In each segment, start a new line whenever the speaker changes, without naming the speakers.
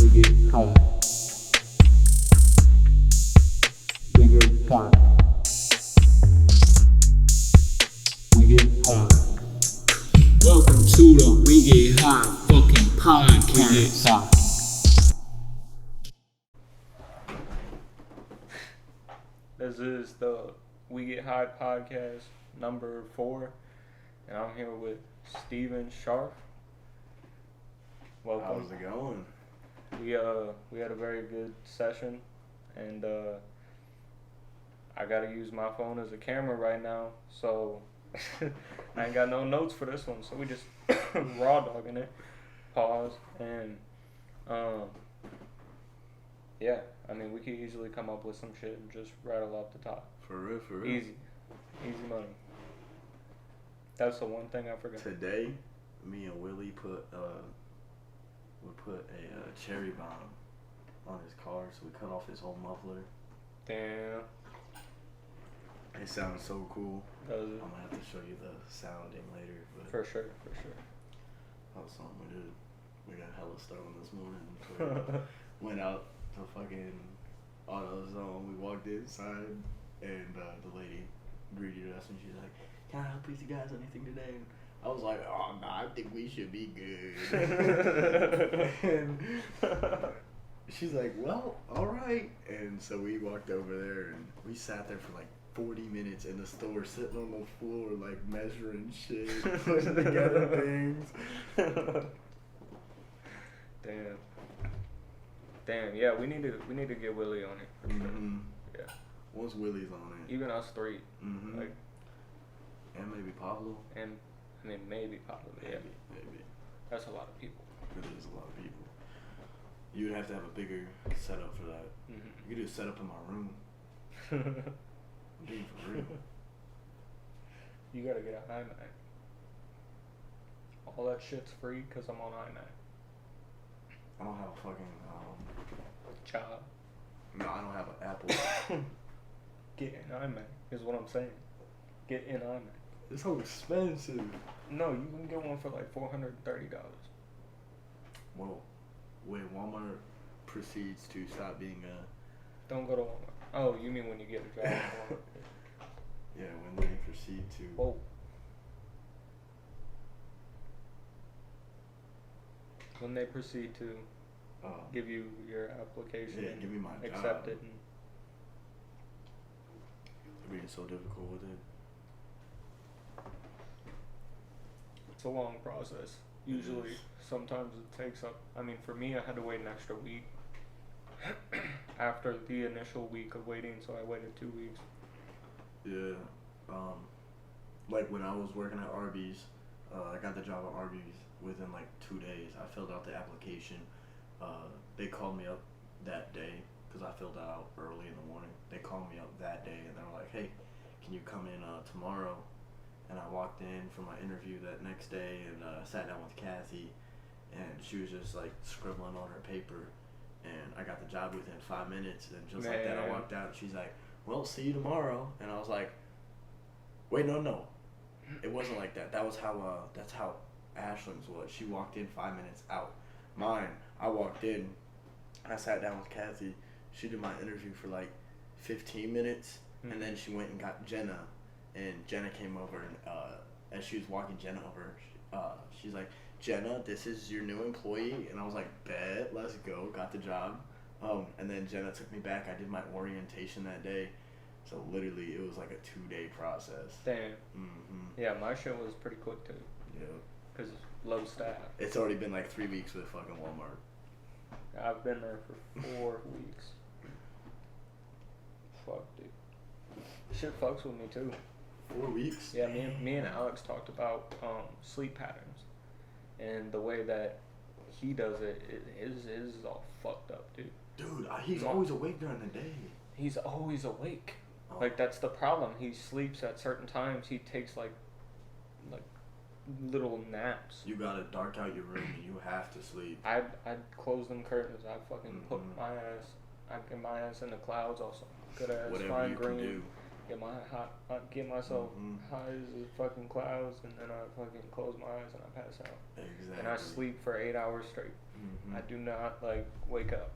we get high. Bigger pie. We get high. Welcome to the We Get High fucking podcast. We get high.
This is the We Get High podcast number 4, and I'm here with Steven Scharff. Welcome.
How's it going?
We had a very good session, and I gotta use my phone as a camera right now, so I ain't got no notes for this one, so we just raw dogging it. Pause and yeah. I mean, we could easily come up with some shit and just rattle off the top.
For real.
Easy money. That's the one thing I forgot.
Today, me and Willie put a cherry bomb on his car, so we cut off his whole muffler.
Damn.
It sounds so cool.
Does it?
I'm gonna have to show you the sounding later, but
For sure.
that was something we did. We got hella stoned this morning. Went out to fucking AutoZone. We walked inside, and the lady greeted us, and she's like, "Can I help you guys anything today?" And I was like, "Oh no, I think we should be good." And she's like, "Well, all right." And so we walked over there, and we sat there for like 40 minutes in the store, sitting on the floor, like measuring shit, putting together things.
Damn. Yeah, we need to get Willie on it for sure. Yeah.
Once Willie's on it.
Even us three. Like,
and maybe Pablo.
and I mean maybe Pablo. Yeah.
Maybe.
That's a lot of people.
It is a lot of people. You would have to have a bigger setup for that. You could do a setup in my room. I'm being for real.
You gotta get an iMac. All that shit's free because I'm on iMac.
I don't have a fucking
Job.
No, I don't have an Apple.
Get an iMac is what I'm saying. Get an iMac.
It's so expensive.
No, you can get one for like $430.
Well, when Walmart proceeds to stop being a...
Don't go to Walmart. Oh, you mean when you get a job at Walmart?
Yeah, when they proceed to...
Whoa. When they proceed to give you your application,
yeah, give me my
accept
job.
it, and
They're being so difficult with it.
it's a long process. Usually, sometimes it takes up. I mean, for me, I had to wait an extra week after the initial week of waiting, so I waited 2 weeks.
Yeah. Like when I was working at Arby's, I got the job at Arby's within like 2 days. I filled out the application. They called me up that day because I filled out early in the morning. They called me up that day and they were like, "Hey, can you come in tomorrow?" And I walked in for my interview that next day and sat down with Kathy, and she was just like scribbling on her paper, and I got the job within 5 minutes. And just like that, I walked out. And she's like, "Well, see you tomorrow." And I was like, "Wait, no, it wasn't like that. That was how that's how Ashland's was. She walked in 5 minutes out. Mine, I walked in, I sat down with Kathy. She did my interview for like 15 minutes, and then she went and got Jenna, and Jenna came over, and as she was walking Jenna over, she's like, "Jenna, this is your new employee." And I was like, "Bet, let's go." Got the job. And then Jenna took me back. I did my orientation that day. So literally, it was like a 2-day process.
Damn. Yeah, my shit was pretty quick too.
Yeah.
Because low staff.
It's already been like 3 weeks with fucking Walmart.
I've been there for 4 weeks. Fuck, dude. Shit fucks with me too.
4 weeks?
Yeah, me and Alex talked about sleep patterns, and the way that he does it, his is all fucked up, dude.
Dude, he's always awake during the day.
He's always awake.
Oh.
Like, that's the problem. He sleeps at certain times. He takes like little naps.
You gotta dark out your room and you have to sleep.
I'd close them curtains. I fucking put my ass. I get my ass in the clouds. Also, good ass
Whatever
fine
you
green.
can do.
Get myself high as the fucking clouds, and then I fucking close my eyes and I pass out.
Exactly.
And I sleep for 8 hours straight. I do not like wake up.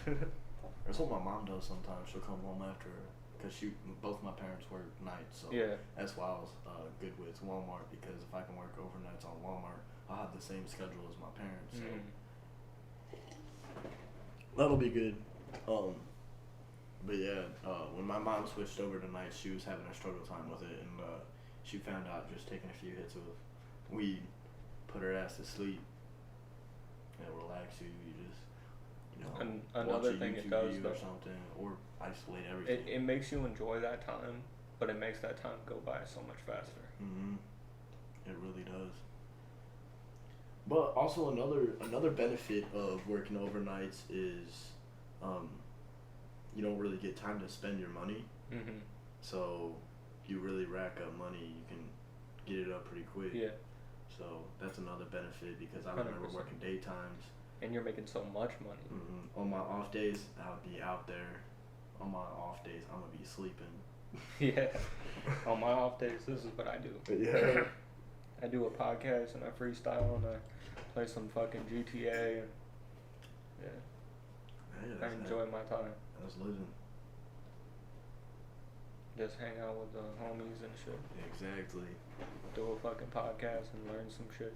That's what my mom does sometimes. She'll come home after, because both my parents work nights, so
Yeah.
that's why I was good with Walmart, because if I can work overnights on Walmart, I'll have the same schedule as my parents. So that'll be good. But yeah, when my mom switched over to nights, she was having a struggle time with it, and she found out just taking a few hits of weed put her ass to sleep. It'll relax you. You just,
Another
watch a
thing
YouTube
it does,
video
though,
or something, or isolate everything.
it makes you enjoy that time, but it makes that time go by so much faster.
It really does. But also another benefit of working overnights is, you don't really get time to spend your money. So if you really rack up money, you can get it up pretty quick.
Yeah.
So that's another benefit, because I remember
100%.
working daytimes.
And you're making so much money.
On my off days, I'll be out there. On my off days, I'm gonna be sleeping.
Yeah. On my off days, this is what I do.
Yeah.
I do a podcast and I freestyle and I play some fucking GTA and I enjoy my time.
That's living.
Just hang out with the homies and shit.
Exactly.
Do a fucking podcast and learn some shit.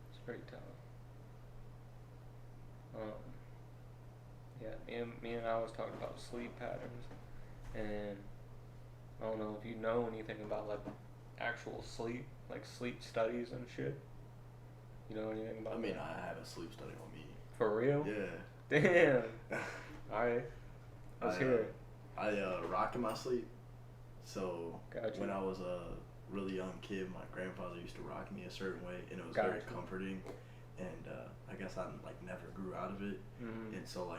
It's pretty tough. Me and I was talking about sleep patterns, and I don't know if you know anything about like actual sleep, like sleep studies and shit. You know anything about that?
I have a sleep study on me.
For real?
Yeah.
Damn. Alright. Let's hear it.
I rock in my sleep. So
Gotcha.
when I was a really young kid, my grandfather used to rock me a certain way, and it was very comforting. And I guess I never grew out of it. And so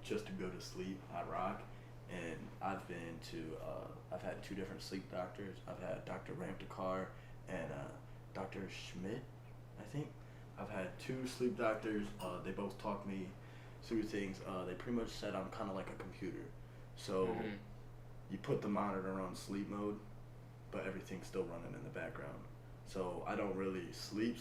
just to go to sleep, I rock. And I've had 2 different sleep doctors. I've had Dr. Ramtekar and Dr. Schmidt, I think. I've had 2 sleep doctors. They both taught me through things. They pretty much said I'm kind of like a computer. So you put the monitor on sleep mode, but everything's still running in the background. So I don't really sleep,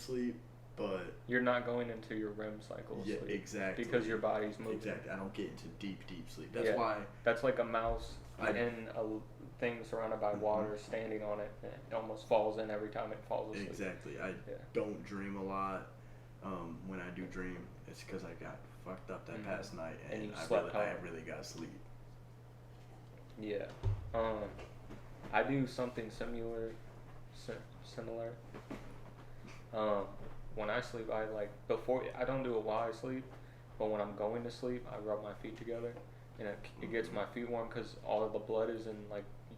but
you're not going into your REM cycle.
Yeah,
sleep
exactly.
Because your body's moving.
Exactly. I don't get into deep sleep. That's why.
That's like a mouse in a thing surrounded by water, standing on it. And it almost falls in every time it falls asleep.
Exactly. I don't dream a lot. When I do dream, it's because I got fucked up that past night, and I really got sleep.
Yeah. I do something similar. When I sleep, I I don't do it while I sleep, but when I'm going to sleep, I rub my feet together, and it gets my feet warm, because all of the blood is in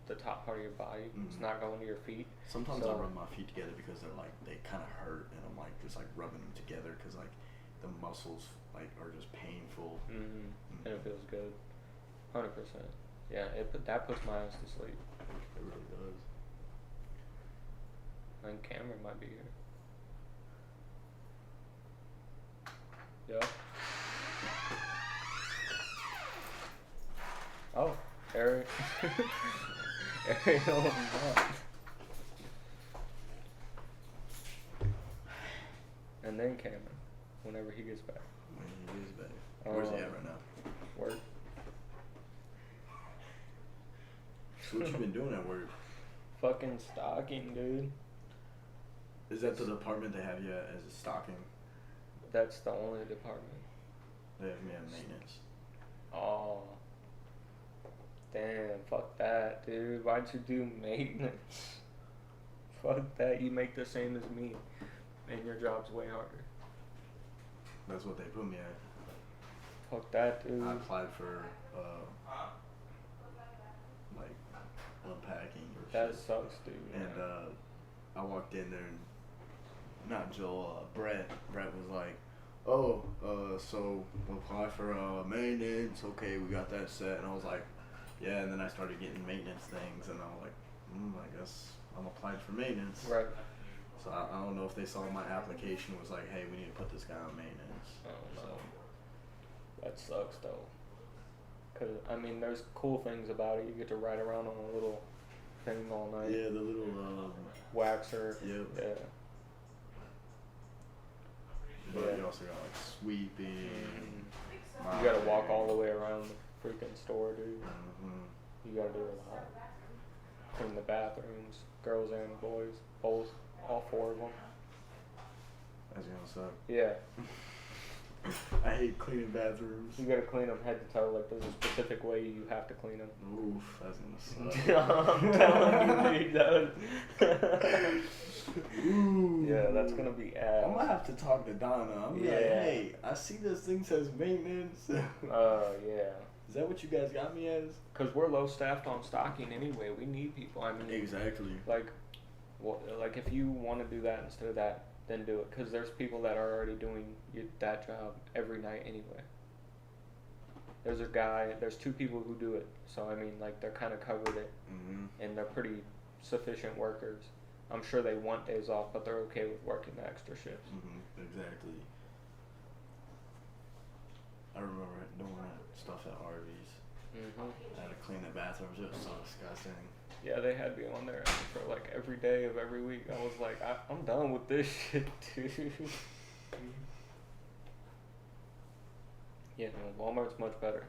the top part of your body. It's not going to your feet.
Sometimes I rub my feet together because they kind of hurt, and I'm just rubbing them together, because the muscles are just painful.
And it feels good. 100%. Yeah, that puts my ass to sleep.
It really does.
I think Cameron might be here. Yeah. Oh, Eric. Ariel, not. And then Cameron, whenever he gets back.
When he gets back. Where's he at right now?
Work.
So what you been doing at work?
Fucking stocking, dude.
Is that the department they have you at, as a stocking?
That's the only department.
They have me at maintenance.
Oh. Damn, fuck that, dude. Why'd you do maintenance? Fuck that. You make the same as me, and your job's way harder.
That's what they put me at.
Fuck that, dude.
I applied for unpacking or shit.
That sucks, dude.
And I walked in there, and not Joel, Brett was like, oh, so we'll apply for maintenance. Okay, we got that set. And I was like, yeah. And then I started getting maintenance things, and I was like, I guess I'm applied for maintenance.
Right.
So I don't know if they saw my application was like, hey, we need to put this guy on maintenance.
Oh, no. That sucks, though. Because, there's cool things about it. You get to ride around on a little thing all night.
Yeah, the little...
waxer.
Yep.
Yeah.
But
Yeah.
you also got like sweeping.
You gotta walk all the way around the freaking store, dude.
Mm-hmm.
You gotta do a lot. Clean the bathrooms, girls and boys, both, all 4 of them.
That's gonna suck.
Yeah.
I hate cleaning bathrooms.
You gotta clean them head to toe. Like there's a specific way you have to clean them.
Oof, that's gonna suck.
I'm telling you, dude.
Ooh.
Yeah, that's gonna be ass.
I'm gonna have to talk to Donna. I'm like,
Yeah.
hey, I see this thing says maintenance.
Yeah.
Is that what you guys got me as?
Cause we're low staffed on stocking anyway. We need people. I mean,
Exactly.
like, like if you want to do that instead of that, then do it. Cause there's people that are already doing that job every night anyway. There's 2 people who do it. So I mean, like they're kind of covered it, and they're pretty sufficient workers. I'm sure they want days off, but they're okay with working the extra shifts.
Exactly. I remember doing that stuff at Arby's. I had to clean the bathrooms. It was so disgusting.
Yeah, they had me on there for like every day of every week. I was like, I'm done with this shit, dude. Yeah, no, Walmart's much better.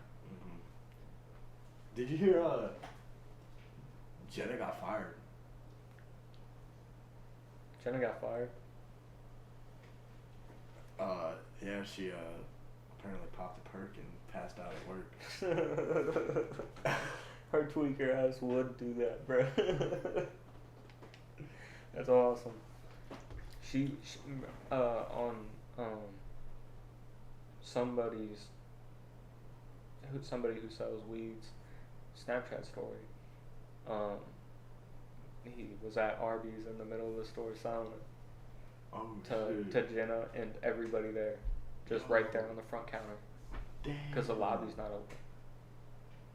Did you hear Jenna got fired?
Jenna got fired.
Yeah, she apparently popped a perk and passed out at work.
Her tweaker ass would do that, bro. That's awesome. She on somebody who sells weeds Snapchat story. He was at Arby's in the middle of the store selling it to Jenna and everybody there, just right there on the front counter. Because the lobby's not open.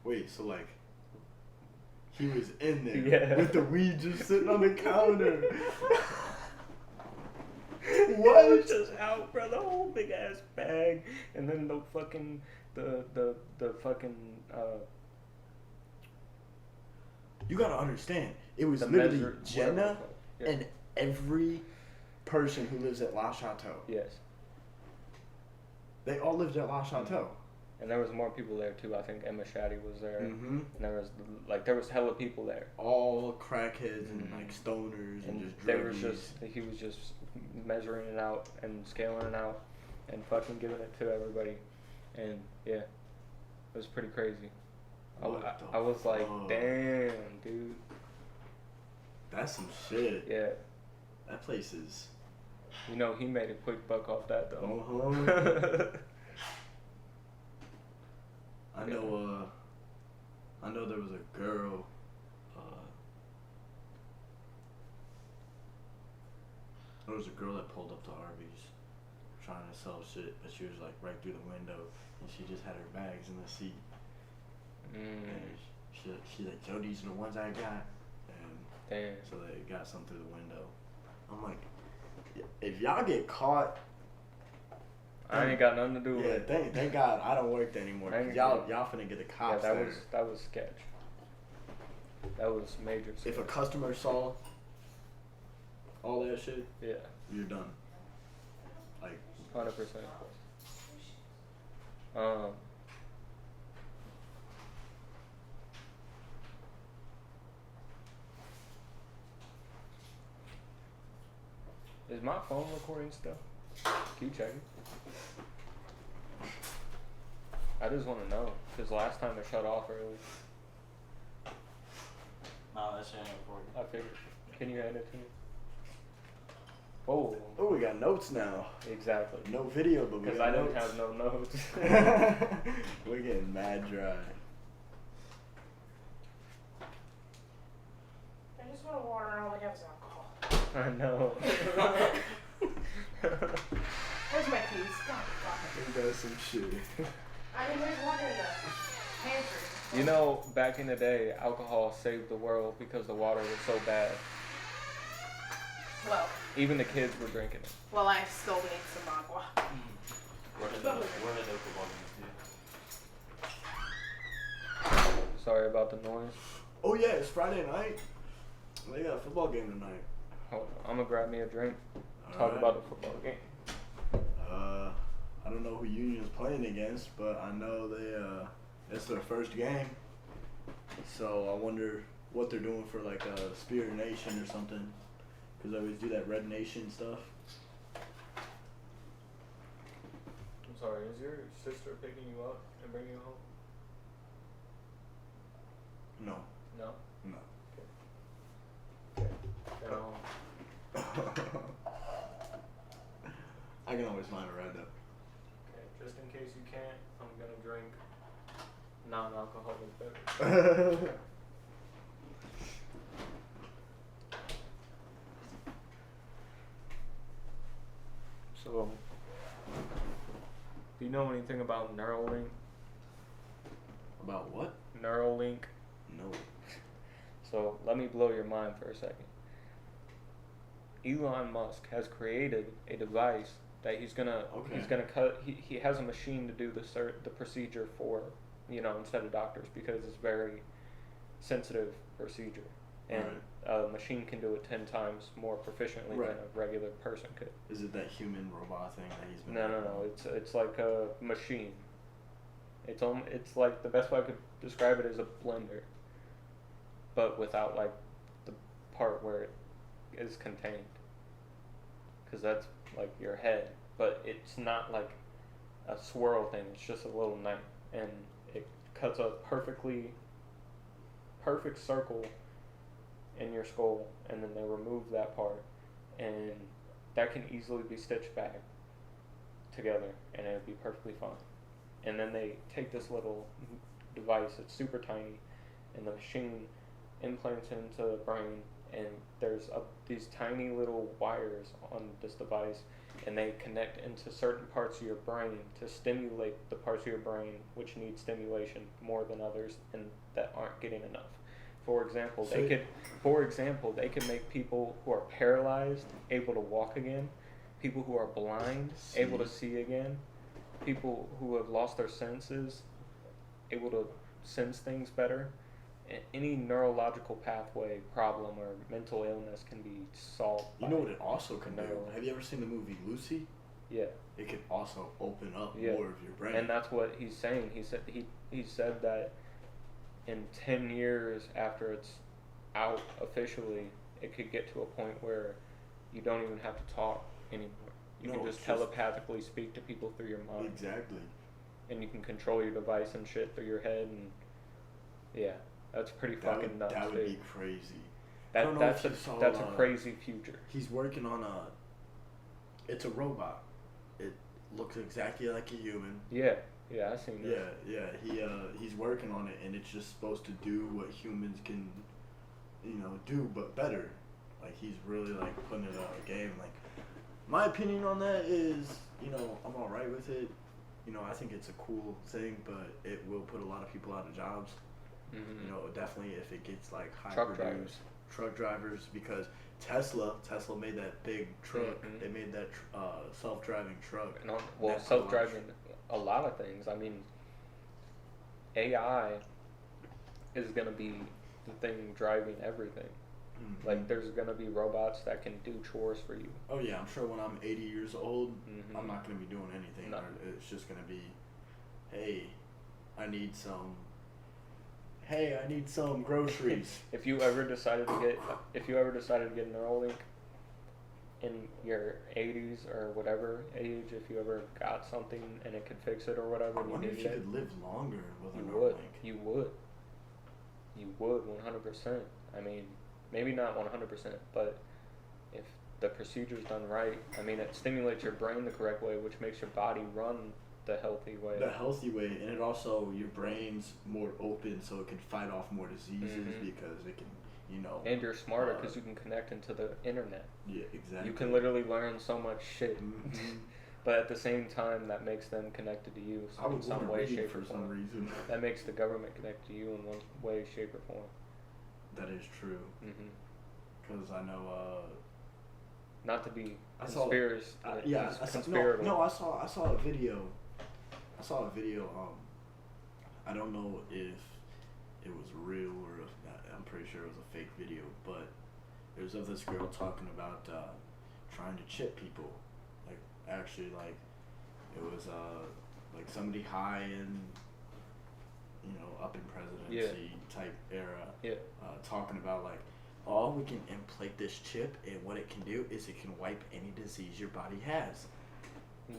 Wait, so like he was in there
Yeah.
with the weed just sitting on the counter. What?
Just out, bro, the whole big ass bag, and then the fucking the fucking
You gotta understand, it was
the
literally
measure,
Jenna
yeah.
and every person who lives at La Chateau.
Yes.
They all lived at La Chateau.
And there was more people there too. I think Emma Shaddy was there,
Mm-hmm.
and there was hella people there.
All crackheads and like stoners and just druggies.
He was just measuring it out and scaling it out and fucking giving it to everybody, and yeah, it was pretty crazy. I was like, damn, dude.
That's some shit.
Yeah.
That place is.
You know, he made a quick buck off that though.
I know there was a girl, that pulled up to Arby's trying to sell shit, but she was like right through the window, and she just had her bags in the seat. And she's like, Joe, these are the ones I got. And
Damn.
so they got some through the window. I'm like, if y'all get caught,
I ain't got nothing to do with it.
Yeah, thank God I don't work there anymore. Cause y'all finna get the cops.
Yeah, that was sketch. That was major sketch.
If a customer saw all that shit,
yeah,
you're done. Like
100%. Is my phone recording still? Keep checking. I just want to know, because last time it shut off early.
No, that shit ain't recording.
I figured. Can you hand it to me? Oh.
Oh, we got notes now.
Exactly.
No video, but we
Because
got
I
notes.
didn't have no notes.
We're getting mad dry.
I just want water and all I have is alcohol.
I know.
Where's my keys? God,
We got some shit.
I mean, there's water in the pantry.
You know, back in the day, alcohol saved the world because the water was so bad.
Well,
Even the kids were drinking it.
I still need some agua.
Where did the football games be?
Sorry about the noise.
Oh yeah, it's Friday night. They got a football game tonight.
Hold on, I'm gonna grab me a drink. Talk
Alright.
about the football game.
I don't know who Union's playing against, but I know it's their first game. So I wonder what they're doing for like a Spirit Nation or something, because they always do that Red Nation stuff.
I'm sorry, is your sister picking you up and bringing you home?
No.
No?
No.
Okay.
I can always find a ride though.
Okay, just in case you can't, I'm gonna drink non-alcoholic beverage. So, do you know anything about Neuralink?
About what?
Neuralink.
No.
So let me blow your mind for a second. Elon Musk has created a device that he's gonna cut. He has a machine to do the procedure for, instead of doctors, because it's very sensitive procedure, and a machine can do it 10 times more proficiently than a regular person could.
Is it that human robot thing that he's been?
No. It's like a machine. It's like, the best way I could describe it is a blender, but without like the part where it is contained, because that's like your head, but it's not like a swirl thing. It's just a little knife, and it cuts a perfect circle in your skull, and then they remove that part, and that can easily be stitched back together, and it would be perfectly fine. And then they take this little device, it's super tiny, and the machine implants it into the brain, and there's these tiny little wires on this device, and they connect into certain parts of your brain to stimulate the parts of your brain which need stimulation more than others and that aren't getting enough. For example, they could make people who are paralyzed able to walk again, people who are blind able to see again, people who have lost their senses able to sense things better. Any neurological pathway problem or mental illness can be solved.
You know what it also can do? Have you ever seen the movie Lucy?
Yeah.
It can also open up more of your brain.
And that's what he's saying. He said that in 10 years after it's out officially, it could get to a point where you don't even have to talk anymore. You can just telepathically speak to people through your mind.
Exactly.
And you can control your device and shit through your head, and yeah, that's pretty fucking nuts.
That would be crazy.
That's a crazy future.
He's working on it's a robot. It looks exactly like a human.
Yeah, I seen that.
Yeah. He's working on it, and it's just supposed to do what humans can, do, but better. Like, he's really like putting it out a game. Like, my opinion on that is, I'm alright with it. I think it's a cool thing, but it will put a lot of people out of jobs. Mm-hmm. Definitely if it gets like high truck drivers, because Tesla made that big truck. Mm-hmm. They made that self-driving truck.
Self-driving a lot of things. I mean, AI is gonna be the thing driving everything. Mm-hmm. Like, there's gonna be robots that can do chores for you.
Oh yeah, I'm sure when I'm 80 years old, I'm not gonna be doing anything. No. It's just gonna be, hey, I need some groceries.
If you ever decided to get Neuralink in your 80s or whatever age, if you ever got something and it could fix it or whatever,
I wonder if you could live longer with a Neuralink.
You would 100%. I mean, maybe not 100%, but if the procedure's done right, I mean, it stimulates your brain the correct way, which makes your body run the healthy way.
And it also, your brain's more open, so it can fight off more diseases because it can,
And you're smarter because you can connect into the internet.
Yeah, exactly.
You can literally learn so much shit. But at the same time, that makes them connected to you in some way, shape, or form.
For some reason.
That makes the government connect to you in one way, shape, or form.
That is true. Because I know.
Not to be
conspiratorial. I saw a video. I don't know if it was real or if, I'm pretty sure it was a fake video, but it was of this girl talking about trying to chip people, like actually like It was like somebody high in, up in presidency type era.
Yeah.
Talking about like, oh, we can implante this chip, and what it can do is it can wipe any disease your body has.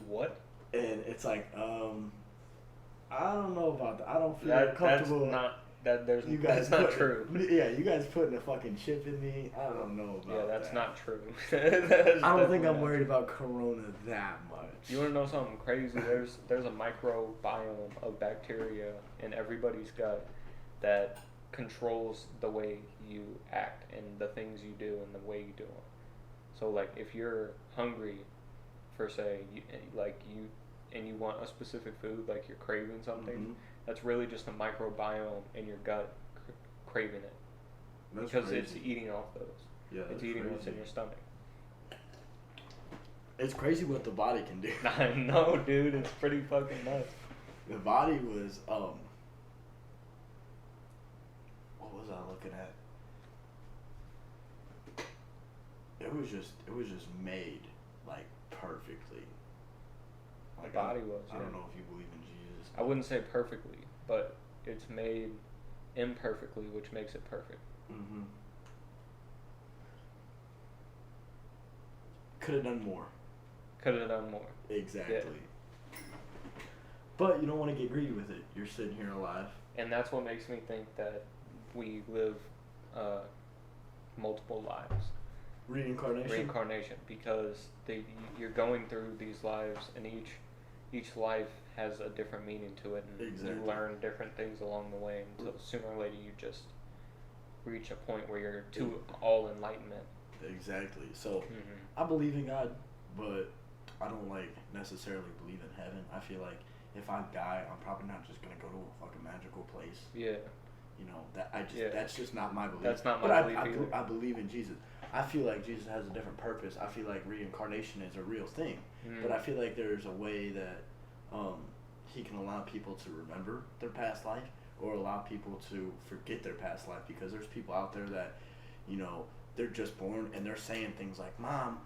What?
And it's like, I don't know about that. I don't feel comfortable.
That's not true.
Yeah, you guys putting a fucking chip in me. I don't know about that.
Yeah, that's not true.
I don't think I'm worried about corona that much.
You want to know something crazy? There's a microbiome of bacteria in everybody's gut that controls the way you act and the things you do and the way you do them. So like if you're hungry for say and you want a specific food, like you're craving something, that's really just a microbiome in your gut craving it.
That's
because
crazy.
it's eating off those.
Yeah,
it's eating what's in your stomach.
It's crazy what the body can do.
I know, dude. It's pretty fucking nuts.
The body was what was I looking at? It was just made like perfectly.
The body was.
I don't know if you believe in Jesus.
I wouldn't say perfectly, but it's made imperfectly, which makes it perfect.
Mm-hmm. Could have done more.
Could have done more.
Exactly.
Yeah.
But you don't want to get greedy with it. You're sitting here alive.
And that's what makes me think that we live multiple lives.
Reincarnation?
Because you're going through these lives, and each life has a different meaning to it, and
Exactly.
you learn different things along the way until sooner or later you just reach a point where you're to all enlightenment.
Exactly. So I believe in God, but I don't necessarily believe in heaven. I feel like if I die, I'm probably not just gonna go to a fucking magical place.
Yeah.
That's just not my belief.
That's not my
but
belief either.
I believe in Jesus. I feel like Jesus has a different purpose. I feel like reincarnation is a real thing. But I feel like there's a way that he can allow people to remember their past life or allow people to forget their past life, because there's people out there that, they're just born and they're saying things like, Mom,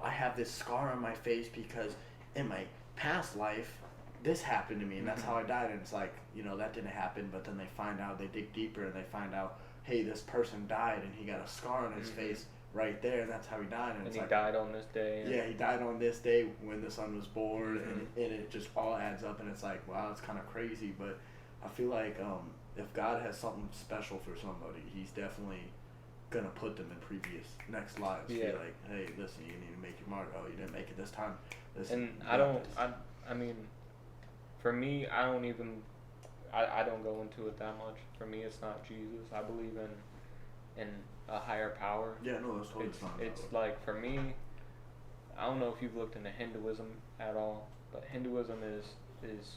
I have this scar on my face because in my past life this happened to me and that's how I died. And it's like, that didn't happen, but then they find out, they dig deeper and they find out, hey, this person died and he got a scar on his face right there, and that's how he died. And it's
he
like,
died on this day.
Yeah, he died on this day when the son was born, and it just all adds up, and it's like, wow, it's kind of crazy. But I feel like if God has something special for somebody, he's definitely gonna put them in previous next lives.
Yeah.
Be like, hey, listen, you need to make your mark. Oh, you didn't make it this time.
And I mean, for me, I don't go into it that much. For me, it's not Jesus. I believe in a higher power.
Yeah, no, that's totally fine.
It's like, for me, I don't know if you've looked into Hinduism at all, but Hinduism is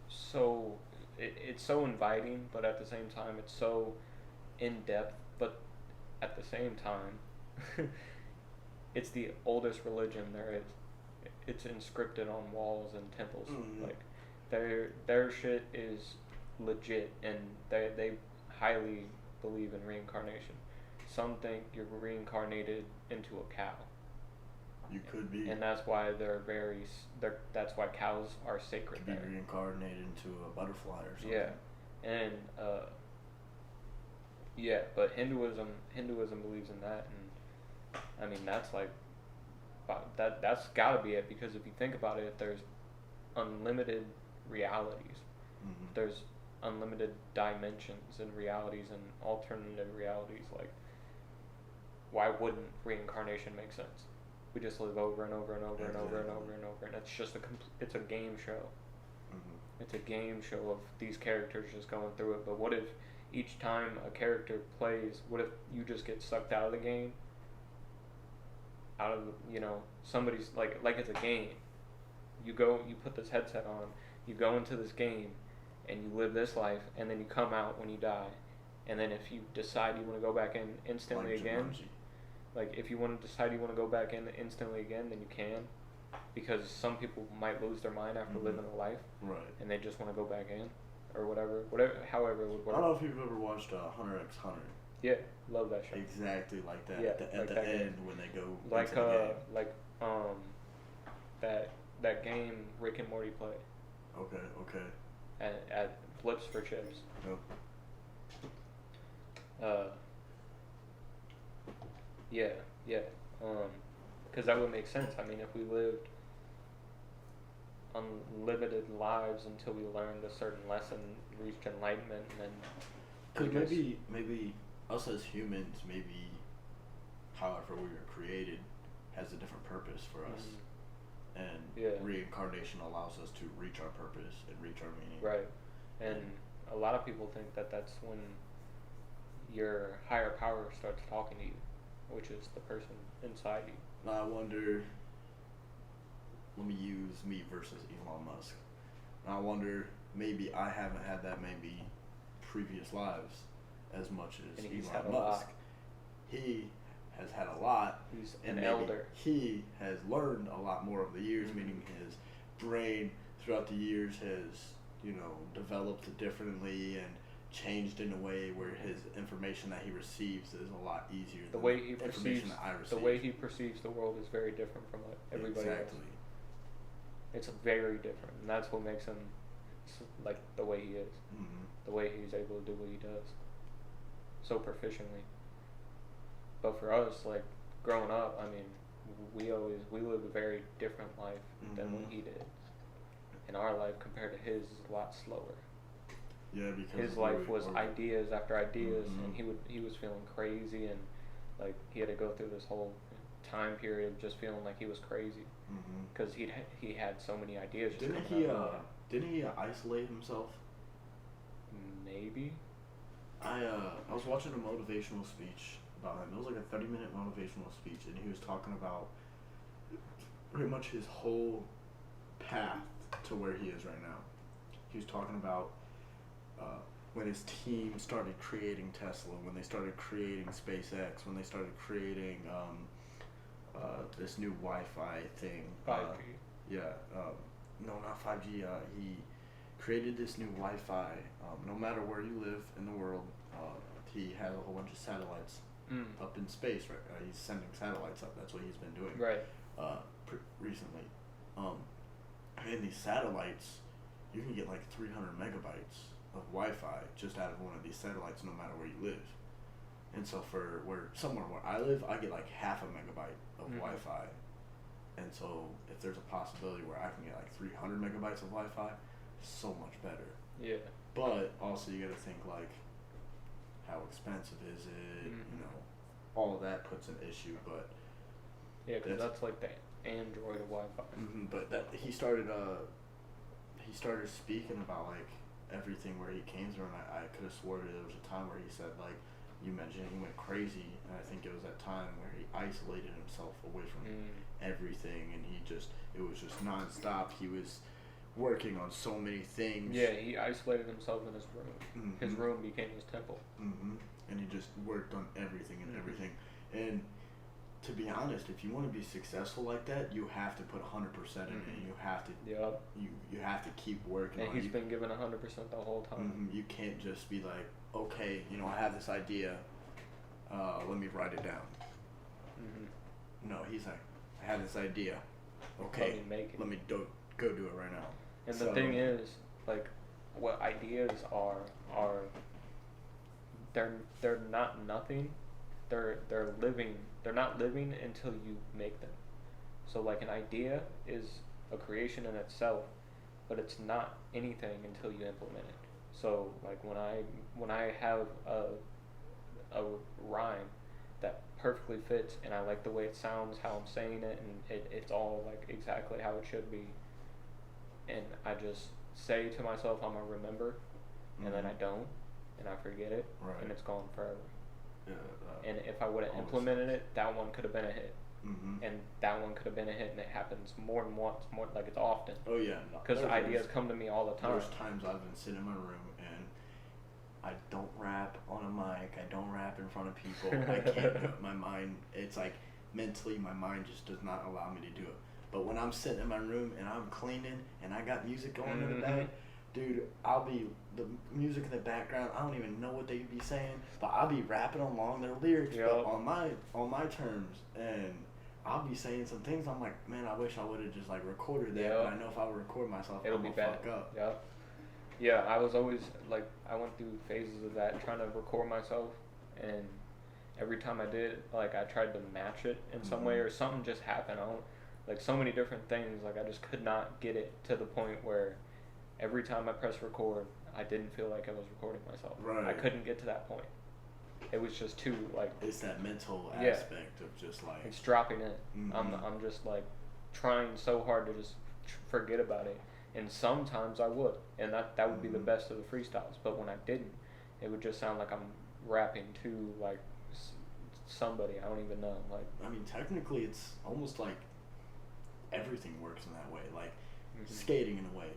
so, it's so inviting, but at the same time, it's so in depth, but at the same time, it's the oldest religion there is. It's inscripted on walls and temples. Like, their shit is legit, and they highly believe in reincarnation. Some think you're reincarnated into a cow.
You could be.
And that's why that's why cows are sacred.
Could be reincarnated into a butterfly or something.
Yeah, and but Hinduism believes in that, and I mean that's like that's gotta be it, because if you think about it, there's unlimited realities. There's unlimited dimensions and realities and alternative realities. Like, why wouldn't reincarnation make sense? We just live over and over and over and over and over and over, and it's just it's a game show. It's a game show of these characters just going through it. But what if each time a character plays, what if you just get sucked out of the game? Out of somebody's like it's a game. You put this headset on, you go into this game, and you live this life, and then you come out when you die, and then if you decide you want to go back in instantly again, like if you want to decide you want to go back in instantly again, then you can, because some people might lose their mind after living a life,
right? And
they just want to go back in, or whatever, however it would work.
I don't know if you've ever watched Hunter x Hunter.
Yeah, love that show.
Exactly like that.
Yeah,
at the end when they go
like
into the game.
that that game Rick and Morty play
Okay.
at Flips for Chips.
Yep.
Yeah. Because that would make sense. I mean, if we lived unlimited lives until we learned a certain lesson, reached enlightenment, and then
Because maybe us as humans, maybe however we were created, has a different purpose for us. And reincarnation allows us to reach our purpose and reach our meaning.
Right. And a lot of people think that that's when your higher power starts talking to you, which is the person inside you.
Now I wonder, let me use me versus Elon Musk. Now I wonder, maybe I haven't had that maybe previous lives as much as
And he's
Elon
had a
Musk.
lot.
He has had a lot.
He's
and
an
maybe
elder.
He has learned a lot more over the years, meaning his brain throughout the years has, developed differently and changed in a way where his information that he receives is a lot easier
The
than
way he
the
perceives
information that I receive.
the way he perceives the world is very different from what everybody
Exactly.
else. It's very different, and that's what makes him like the way he is.
Mm-hmm.
The way he's able to do what he does so proficiently. But for us, like growing up, I mean, we live a very different life than what he did. And our life compared to his is a lot slower.
Yeah, because
His life was ideas after ideas, and he was feeling crazy, and like he had to go through this whole time period of just feeling like he was crazy because he had so many ideas. Just
Didn't he isolate himself?
Maybe.
I was watching a motivational speech about him. It was like a 30-minute motivational speech, and he was talking about pretty much his whole path to where he is right now. He was talking about when his team started creating Tesla, when they started creating SpaceX, when they started creating this new Wi-Fi thing.
5G.
No, not 5G. He created this new Wi-Fi. No matter where you live in the world, he has a whole bunch of satellites up in space. Right, he's sending satellites up. That's what he's been doing.
Right.
Recently, and these satellites, you can get like 300 megabytes of Wi-Fi just out of one of these satellites, no matter where you live. And so somewhere where I live, I get like half a megabyte of Wi-Fi. And so if there's a possibility where I can get like 300 megabytes of Wi-Fi, so much better.
Yeah.
But also you got to think like, how expensive is it? All of that puts an issue. But
yeah, because that's like the Android Wi-Fi.
But that he started speaking about like everything where he came through, and I could have swore there was a time where he said, like you mentioned, he went crazy, and I think it was that time where he isolated himself away from everything, and it was just nonstop. He was working on so many things.
Yeah, he isolated himself in his room. His room became his temple.
And he just worked on everything and everything. And to be honest, if you want to be successful like that, you have to put 100% in it. You have to.
Yep.
You have to keep working.
And he's been given 100% the whole time.
You can't just be like, okay, I have this idea. Let me write it down. No, he's like, I have this idea. Okay,
let me make it.
Let me go do it right now.
And the thing is, like, what ideas are they're not nothing. They're living. They're not living until you make them. So like an idea is a creation in itself, but it's not anything until you implement it. So like when I have a rhyme that perfectly fits, and I like the way it sounds, how I'm saying it, and it's all like exactly how it should be, and I just say to myself I'm gonna remember, and then I don't, and I forget it, and it's gone forever. And if I would have implemented it, that one could have been a hit. And that one could have been a hit, and it happens more than once, more like it's often.
Oh yeah,
because ideas come to me all the time.
There's times I've been sitting in my room and I don't rap on a mic. I don't rap in front of people. I can't do it. My mind, it's like mentally, my mind just does not allow me to do it. But when I'm sitting in my room and I'm cleaning and I got music going in the back, dude, I'll be the music in the background. I don't even know what they be saying, but I'll be rapping along their lyrics, but on my terms, and I'll be saying some things. I'm like, man, I wish I would have just like recorded that.
Yeah.
But I know if I would record myself,
It'll
I'm
be
gonna
bad.
fuck up.
Yeah. Yeah, I was always like, I went through phases of that, trying to record myself, and every time I did, like, I tried to match it in some way, or something just happened. I don't, like, so many different things. Like, I just could not get it to the point where every time I pressed record, I didn't feel like I was recording myself.
Right.
I couldn't get to that point. It was just too, like,
It's that mental
Yeah.
aspect of just like.
it's dropping it.
Mhm.
I'm just like trying so hard to just forget about it, and sometimes I would, and that would be the
Mhm.
best of the freestyles. But when I didn't, it would just sound like I'm rapping to like somebody I don't even know. Like,
I mean, technically, it's almost like everything works in that way. Like skating in a way,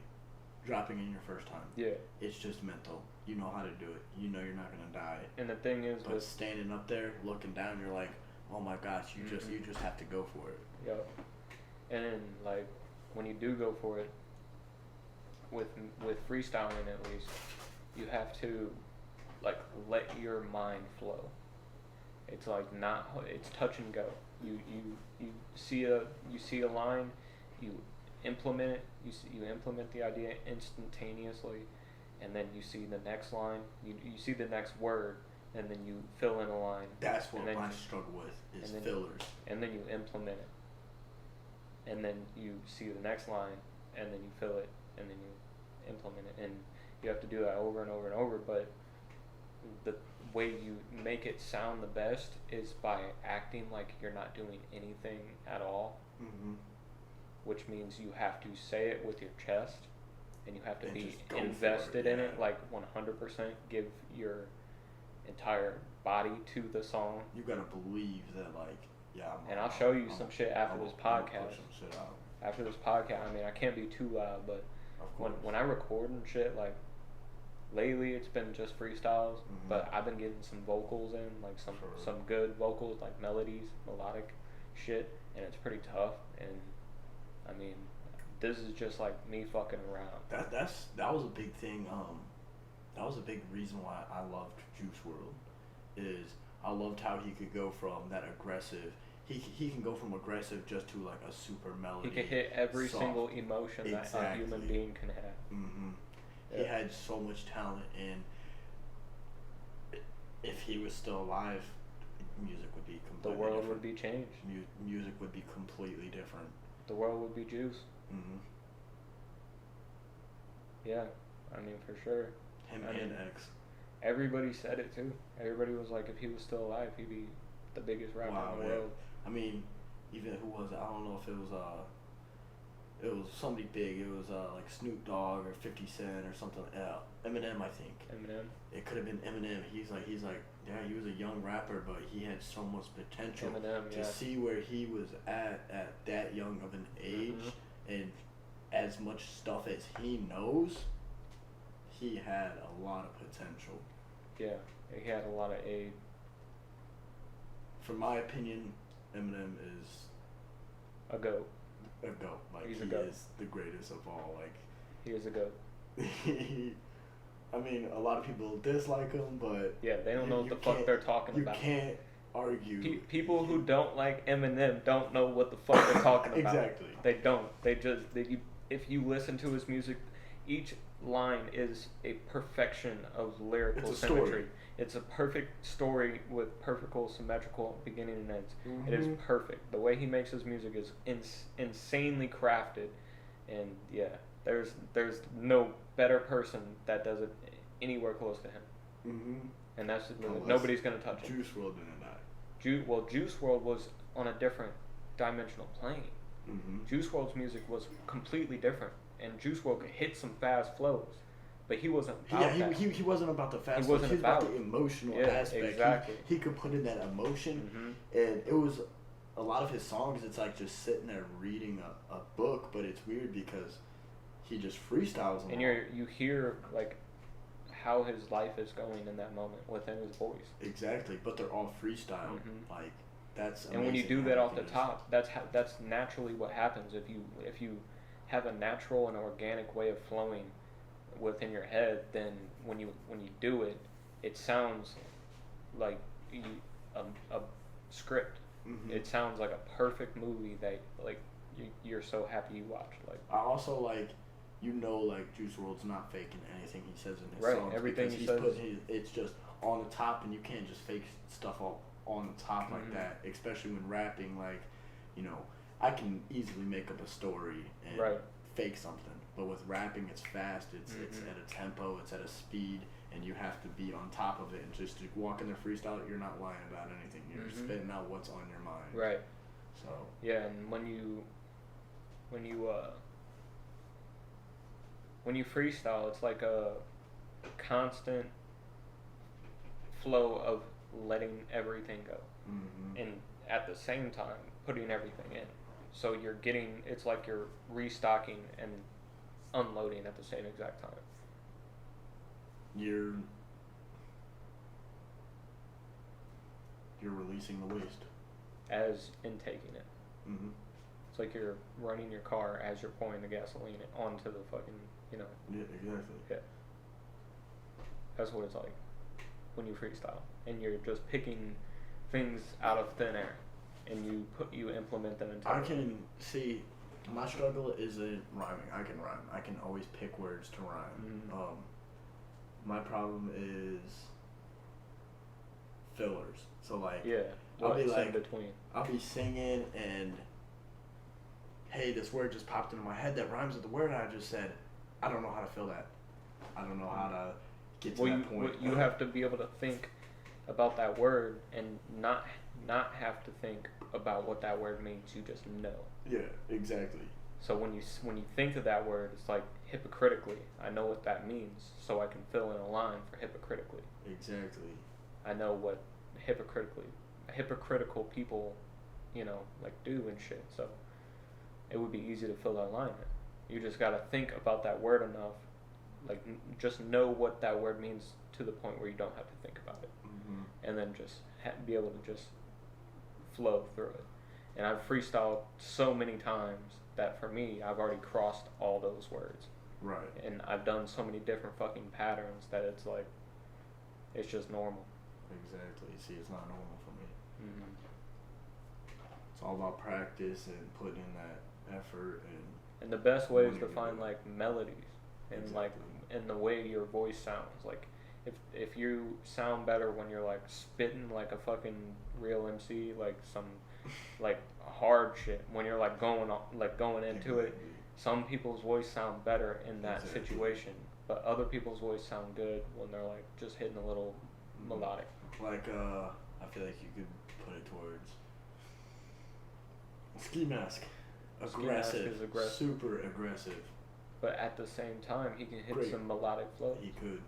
dropping in your first time.
yeah.
It's just mental. You know how to do it. You know you're not gonna die.
And the thing is,
But
with
standing up there, looking down, you're like, oh my gosh, you just have to go for it.
Yep. And then, like, when you do go for it, with freestyling at least, you have to like let your mind flow. It's like it's touch and go. You see a line, you implement it. You implement the idea instantaneously, and then you see the next line. You see the next word, and then you fill in a line.
That's what
and then
I struggle with is
and then-
fillers.
And then you implement it. And then you see the next line, and then you fill it, and then you implement it. And you have to do that over and over and over, but the way you make it sound the best is by acting like you're not doing anything at all,
Mm-hmm.
which means you have to say it with your chest, and you have to
And
be
just go for
invested
it,
in it,
yeah.
like 100%, give your entire body to the song.
You gotta believe that, like, yeah.
And I'll show you some shit after this
I'll
podcast.
push some shit out.
After this podcast, I mean, I can't be too loud, but
Of
when
course.
I record and shit, like, lately it's been just freestyles,
Mhm.
but I've been getting some vocals in, like some
Sure.
good vocals, like melodies, melodic shit, and it's pretty tough. And I mean, this is just like me fucking around.
That was a big thing. That was a big reason why I loved Juice WRLD. Is I loved how he could go from that aggressive. He can go from aggressive just to like a super melody.
He can hit every
soft.
single emotion that a human
Exactly.
being can have.
Mm-hmm. He
Yeah.
had so much talent, and if he was still alive, music would be
The
completely
world
different.
would be changed.
Music would be completely different.
The world would be juice.
Mm-hmm.
Yeah, I mean, for sure.
Him
I
and
mean,
X.
Everybody said it too. Everybody was like, if he was still alive, he'd be the biggest rapper
Wow,
in the
yeah.
world.
I mean, even who was it? I don't know if it was somebody big. It was like Snoop Dogg or 50 Cent or something. Eminem, I think.
Eminem.
It could have been Eminem. He's like, yeah, he was a young rapper, but he had so much potential.
Eminem,
To
yeah.
see where he was at that young of an age, and as much stuff as he knows, he had a lot of potential.
Yeah, he had a lot of aid.
For my opinion, Eminem is
A goat.
a goat. Like,
He's a
he
goat.
is the greatest of all. Like,
He is a goat.
I mean, a lot of people dislike him, but
Yeah, they don't know what
you
the fuck
can't-
they're talking
you
about.
can't argue.
People who don't like Eminem don't know what the fuck they're talking about.
Exactly.
They don't. If you listen to his music, each line is a perfection of lyrical
It's a
symmetry.
story.
It's a perfect story with perfect symmetrical beginning and ends. It is
Mhm.
perfect. The way he makes his music is insanely crafted, and yeah, there's no better person that does it anywhere close to him.
Mm-hmm.
And that's
Unless
nobody's gonna touch him.
Juice WRLD didn't die.
Juice WRLD was on a different dimensional plane.
Mm-hmm.
Juice WRLD's music was completely different, and Juice WRLD could hit some fast flows, but he wasn't about that.
He wasn't about the fast.
He wasn't
He was about
about
the emotional
Yeah,
aspect.
exactly.
He could put in that emotion,
Mhm.
and it was a lot of his songs. It's like just sitting there reading a book, but it's weird because he just freestyles them.
And
all.
you hear like how his life is going in that moment within his voice.
Exactly, but they're all freestyle.
Mhm.
Like that's.
And when you
amazing
do
how
that
he
off the
can just-
top, that's naturally what happens. If you have a natural and organic way of flowing within your head, then when you do it, it sounds like a script. It sounds like a perfect movie that like you're so happy you watched. Like
I also like, like Juice WRLD's not faking anything he says in his
Right,
songs.
everything
because
he
he's
says-
put it's just on the top, and you can't just fake stuff all on the top like that. Especially when rapping, like, I can easily make up a story and
Right.
fake something. But with rapping, it's fast. It's at a tempo. It's at a speed, and you have to be on top of it. And just to walk in the freestyle, you're not lying about anything. You're spitting out what's on your mind.
right.
So
Yeah, and when you freestyle, it's like a constant flow of letting everything go, and at the same time putting everything in. So it's like you're restocking and unloading at the same exact time.
you're releasing the waste.
As intaking it.
Mm-hmm.
It's like you're running your car as you're pouring the gasoline onto the fucking,
Yeah, exactly.
Yeah. That's what it's like when you freestyle, and you're just picking things out of thin air, and you implement them into.
I can see my struggle isn't rhyming. I can rhyme. I can always pick words to rhyme. My problem is fillers. So like,
Yeah.
I'll be
What's
like,
in between.
I'll be singing and, hey, this word just popped into my head that rhymes with the word I just said. I don't know how to fill that. I don't know how to get to that point.
You have to be able to think about that word and not have to think about what that word means. You just know.
Yeah, exactly.
So when you think of that word, it's like hypocritically. I know what that means, so I can fill in a line for hypocritically.
Exactly.
I know what hypocritical people, like do and shit. So it would be easy to fill that line in. You just gotta think about that word enough, like just know what that word means to the point where you don't have to think about it, and then just be able to just flow through it. And I've freestyled so many times that for me, I've already crossed all those words.
Right.
And I've done so many different fucking patterns that it's like, it's just normal.
Exactly. See, it's not normal for me. It's all about practice and putting in that effort
And the best way is
wanting
to
to
find
do it.
like melodies and like in the way your voice sounds. Like if you sound better when you're like spitting like a fucking real MC, like some like hard shit, when you're like going into it. Some people's voice sound better in that situation, but other people's voice sound good when they're like just hitting a little melodic.
Like, I feel like you could put it towards Ski Mask.
Ski Mask
Aggressive.
is aggressive.
Super aggressive.
But at the same time, he can hit
Great.
some melodic flow.
He could.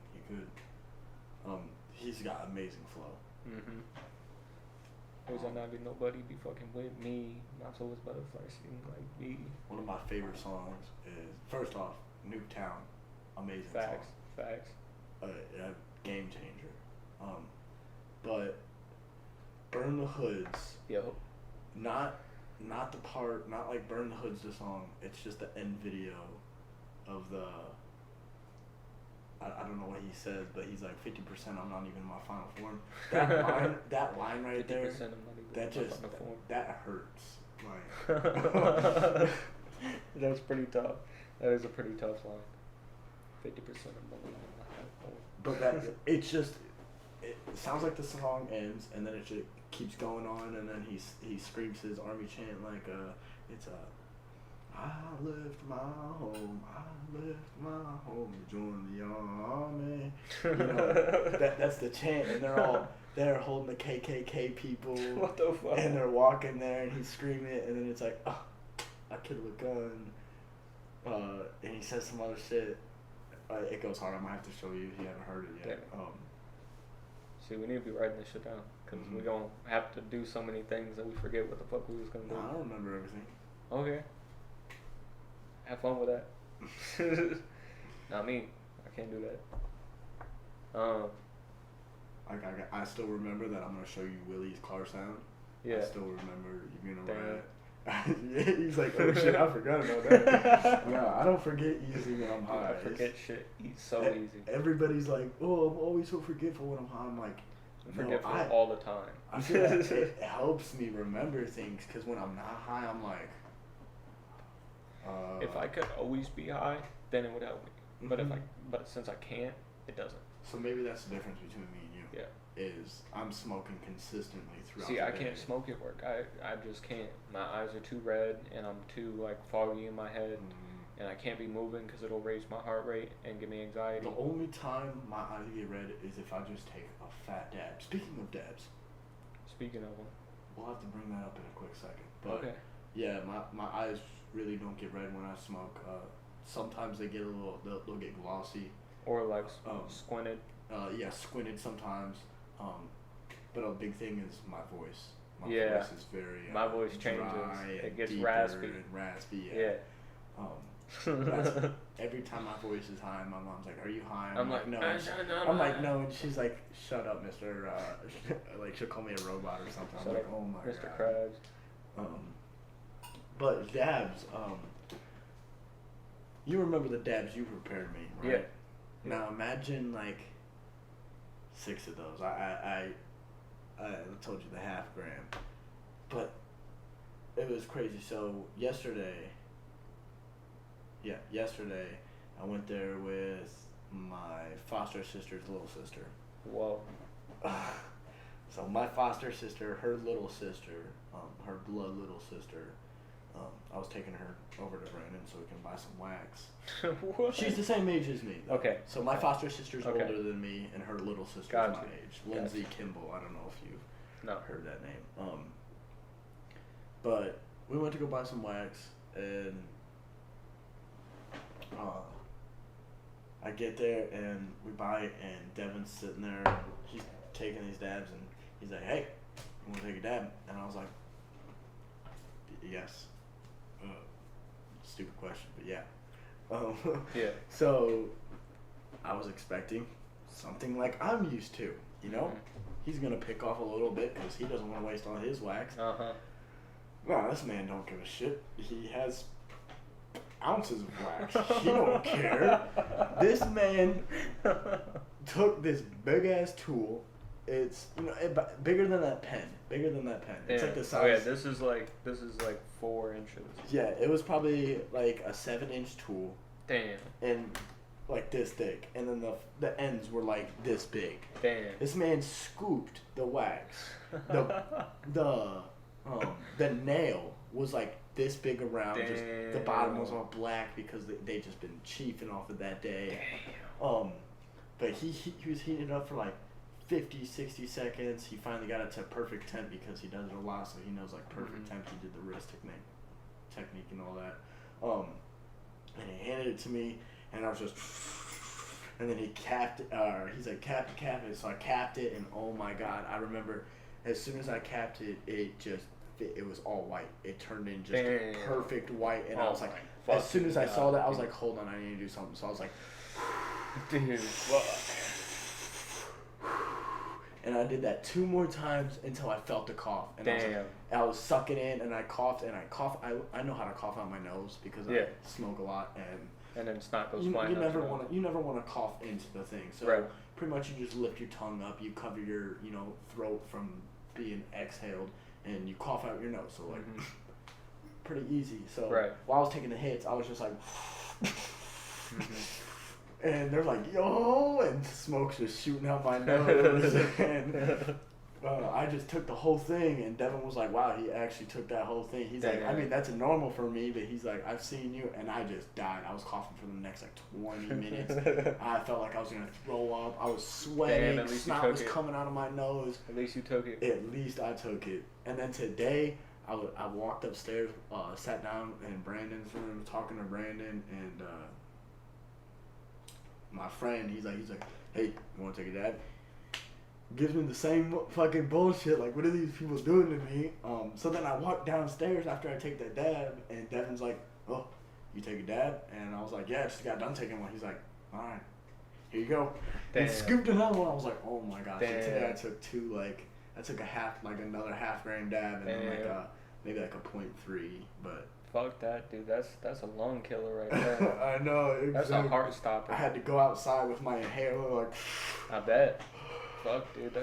He's got amazing flow.
Always I not be nobody be fucking with me. Not so it's butterfly singing like me.
One of my favorite songs is, first off, Nuketown. Amazing
Facts.
song.
Facts.
A game changer. But Burn the Hoods.
Yo.
Not the part, not like Burn the Hood's the song. It's just the end video of the. I don't know what he says, but he's like 50%. I'm not even in my final form. That line right there.
50% of money
That
goes
just
on the form.
that hurts. Like.
That's pretty tough. That is a pretty tough line. 50% of money in the form.
But it sounds like the song ends, and then it just keeps going on, and then he screams his army chant like it's a. I left my home, join the army. That's the chant, and they're holding the KKK people.
What the fuck?
And they're walking there, and he's screaming it, and then it's like, oh, I killed a gun. And he says some other shit. It goes hard. I might have to show you if you haven't heard it yet.
See, we need to be writing this shit down, because we're going to have to do so many things that we forget what the fuck we was going to do.
I don't remember everything.
Okay. Have fun with that. Not me. I can't do that.
I still remember that I'm gonna show you Willie's car sound.
Yeah.
I still remember you being
Damn.
around. He's like, oh shit, I forgot about that. No, I don't forget easy when I'm high.
I forget shit so easy.
Everybody's like, oh, I'm always so forgetful when I'm high. I'm like,
forgetful all the time.
I feel like it helps me remember things because when I'm not high, I'm like.
If I could always be high, then it would help me. But
Mhm.
but since I can't, it doesn't.
So maybe that's the difference between me and you.
Yeah.
Is I'm smoking consistently throughout.
See,
the
I
day.
can't smoke at work. I just can't. My eyes are too red, and I'm too like foggy in my head, and I can't be moving because it'll raise my heart rate and give me anxiety.
The only time my eyes get red is if I just take a fat dab. Speaking of dabs,
Speaking of them.
we'll have to bring that up in a quick second. But
Okay.
yeah, my eyes really don't get red when I smoke. Sometimes they get a little, they'll get glossy.
Or like
Um,
squinted.
Yeah, squinted sometimes. But a big thing is my voice. My
Yeah.
voice is very
My voice changes.
dry
It
and
gets
deeper
raspy.
and raspy.
Yeah.
That's, every time my voice is high, my mom's like, "Are you high?"
I'm like,
"No."
"No,
And I'm like, "No," and she's like, "Shut up, Mister." Like she'll call me a robot or something. I'm
Shut
like,
up,
"Oh my
Mr.
god."
Krabs.
But dabs. You remember the dabs you prepared me, right?
Yeah.
Now imagine like 6 of those. I told you the half gram, but it was crazy. So yesterday I went there with my foster sister's little sister.
Whoa.
So my foster sister, her little sister, her blood little sister, I was taking her over to Brandon so we can buy some wax.
What?
She's the same age as me, though.
Okay.
So my foster sister's
Okay.
older than me, and her little sister's
Gotcha.
my age. Lindsay Kimball. I don't know if you've
No.
heard that name. But we went to go buy some wax, and I get there and we buy it, and Devin's sitting there. And he's taking these dabs, and he's like, "Hey, you want to take a dab?" And I was like, "Yes." Stupid question, but yeah.
Yeah.
So I was expecting something like I'm used to, you know? He's gonna pick off a little bit because he doesn't want to waste all his wax. No, this man don't give a shit. He has ounces of wax. He don't care. This man took this big ass tool. It's bigger than that pen. Bigger than that pen. It's
Yeah.
like the size.
Oh yeah, this is like 4 inches.
Yeah, it was probably like a 7-inch tool.
Damn.
And like this thick, and then the ends were like this big.
Damn.
This man scooped the wax. The nail was like this big around. Just the bottom was all black because they just been chiefing off of that day.
Damn.
But he was heating it up for like 50, 60 seconds. He finally got it to perfect temp because he does it a lot, so he knows like perfect temp. He did the wrist technique and all that. And he handed it to me, and I was just, and then he capped it, he's like, cap it, so I capped it, and oh my god, I remember, as soon as I capped it, it was all white. It turned in just perfect white, and I was like, as soon as I saw that, I was like, hold on, I need to do something, so I was like,
dude, fuck.
And I did that 2 more times until I felt the cough. And I was sucking in, and I coughed, and I coughed. I know how to cough out my nose because I smoke a lot, and
then snot goes
you
flying.
never want to cough into the thing. So pretty much you just lift your tongue up, you cover your throat from being exhaled, and you cough out your nose. So like pretty easy. So while I was taking the hits, I was just like. And they're like, yo, and smoke's just shooting out my nose. And I just took the whole thing, and Devin was like, wow, he actually took that whole thing. He's like, I mean, that's normal for me, but he's like, I've seen you, and I just died. I was coughing for the next, like, 20 minutes. I felt like I was going to throw up. I was sweating. Snot was coming out of my nose.
At least you took it.
At least I took it. And then today, I walked upstairs, sat down in Brandon's room, talking to Brandon, and my friend, he's like, hey, you want to take a dab? Gives me the same fucking bullshit, like, what are these people doing to me? So then I walk downstairs after I take that dab, and Devin's like, oh, you take a dab? And I was like, yeah, I just got done taking one. He's like, all right, here you go. And scooped another one. I was like, oh my gosh. So today I took I took another half gram dab, and then maybe like a 0.3, but.
Fuck that, dude. That's a lung killer right there.
I know. Exactly.
That's a heart stopper.
I had to go outside with my inhaler, like.
I bet. Fuck, dude.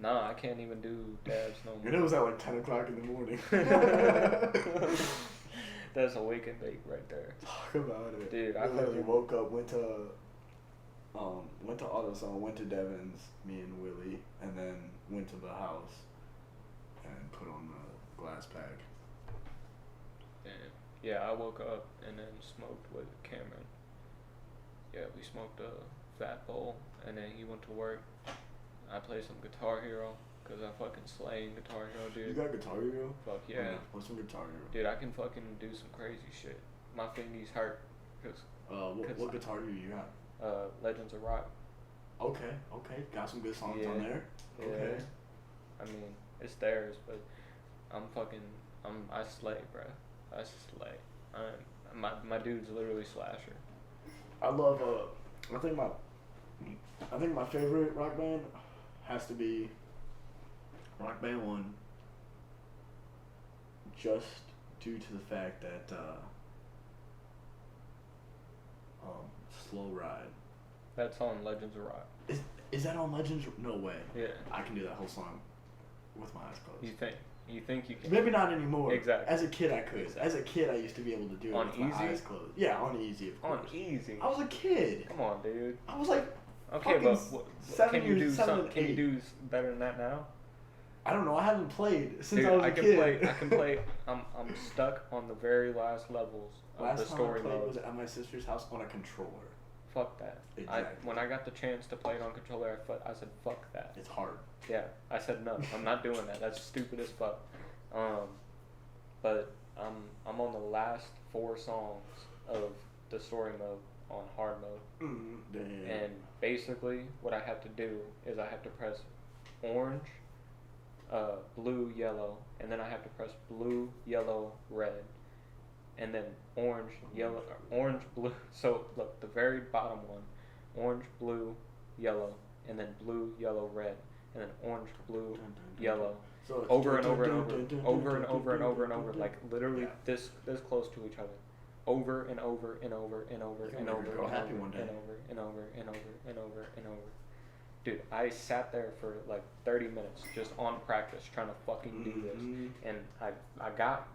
Nah, I can't even do dabs no more.
And it was at like 10 o'clock in the morning.
That's a wake and bake right there.
Talk about it.
Dude, I
literally
fucking-
woke up, went to AutoZone, went to Devon's, me and Willie, and then went to the house and put on the glass pack.
Damn. Yeah, I woke up and then smoked with Cameron. Yeah, we smoked a fat bowl, and then he went to work. I played some Guitar Hero, cause I fucking slaying Guitar Hero, dude.
You got Guitar Hero?
Fuck yeah.
What's some Guitar Hero?
Dude, I can fucking do some crazy shit. My fingies hurt, cause
What guitar do you got?
Legends of Rock.
Okay. Got some good songs on there.
Yeah.
Okay.
I mean, it's theirs, but I slay, bruh. I slay. My dude's literally Slasher.
I love I think my favorite rock band has to be Rock Band 1, just due to the fact that Slow Ride.
That's on Legends of Rock.
Is that on Legends? No way.
Yeah.
I can do that whole song with my eyes closed.
You think you can?
Maybe not anymore.
Exactly.
As a kid, I could.
Exactly.
As a kid, I used to be able to do it
On
with my
Easy?
eyes closed. Yeah, on Easy, of course.
On Easy.
I was a kid.
Come on, dude.
I was like,
Okay,
fucking
but
seven
can you do
years- seven
something?
and
Can you
eight.
do better than that now?
I don't know. I haven't played since
Dude,
I was a
can
kid.
play. I can play. I'm stuck on the very last levels of
Last
the
time
story
I played
mode.
was at my sister's house on a controller.
Fuck that.
Exactly.
When I got the chance to play it on controller, I said fuck that.
It's hard.
Yeah, I said no. I'm not doing that. That's stupid as fuck. But I'm on the last 4 songs of the story mode on hard mode.
Damn.
And basically, what I have to do is I have to press orange, blue, yellow, and then I have to press blue, yellow, red, and then orange, yellow, orange, blue. So look, the very bottom one, orange, blue, yellow, and then blue, yellow, red, and then orange, blue, yellow,
So it's
over and over and over, like literally this close to each other. Over and over and over and over
You
and
can
over
make a
and
girl
over
happy one day.
and over and over and over and over and over. Dude, I sat there for like 30 minutes just on practice trying to fucking do this, and I got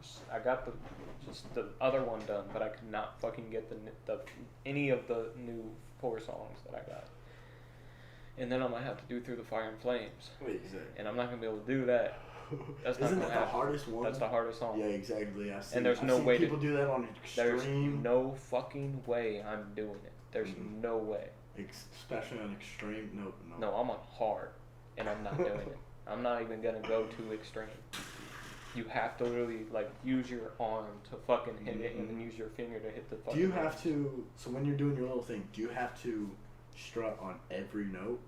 the other one done, but I could not fucking get the any of the new 4 songs that I got. And then I'm gonna have to do Through the Fire and Flames,
Wait, exactly.
and I'm not gonna be able to do that. That's not
Isn't
gonna
that the
happen.
hardest one?
That's the hardest song.
Yeah, exactly. I've
And there's
I've
no
seen
way
people do that on
There's
extreme.
no fucking way I'm doing it. There's no way.
Especially on extreme. No.
No, I'm on hard, and I'm not doing it. I'm not even gonna go too extreme. You have to literally like use your arm to fucking hit it, and then use your finger to hit the fucking.
Do you have to? So when you're doing your little thing, do you have to strut on every note?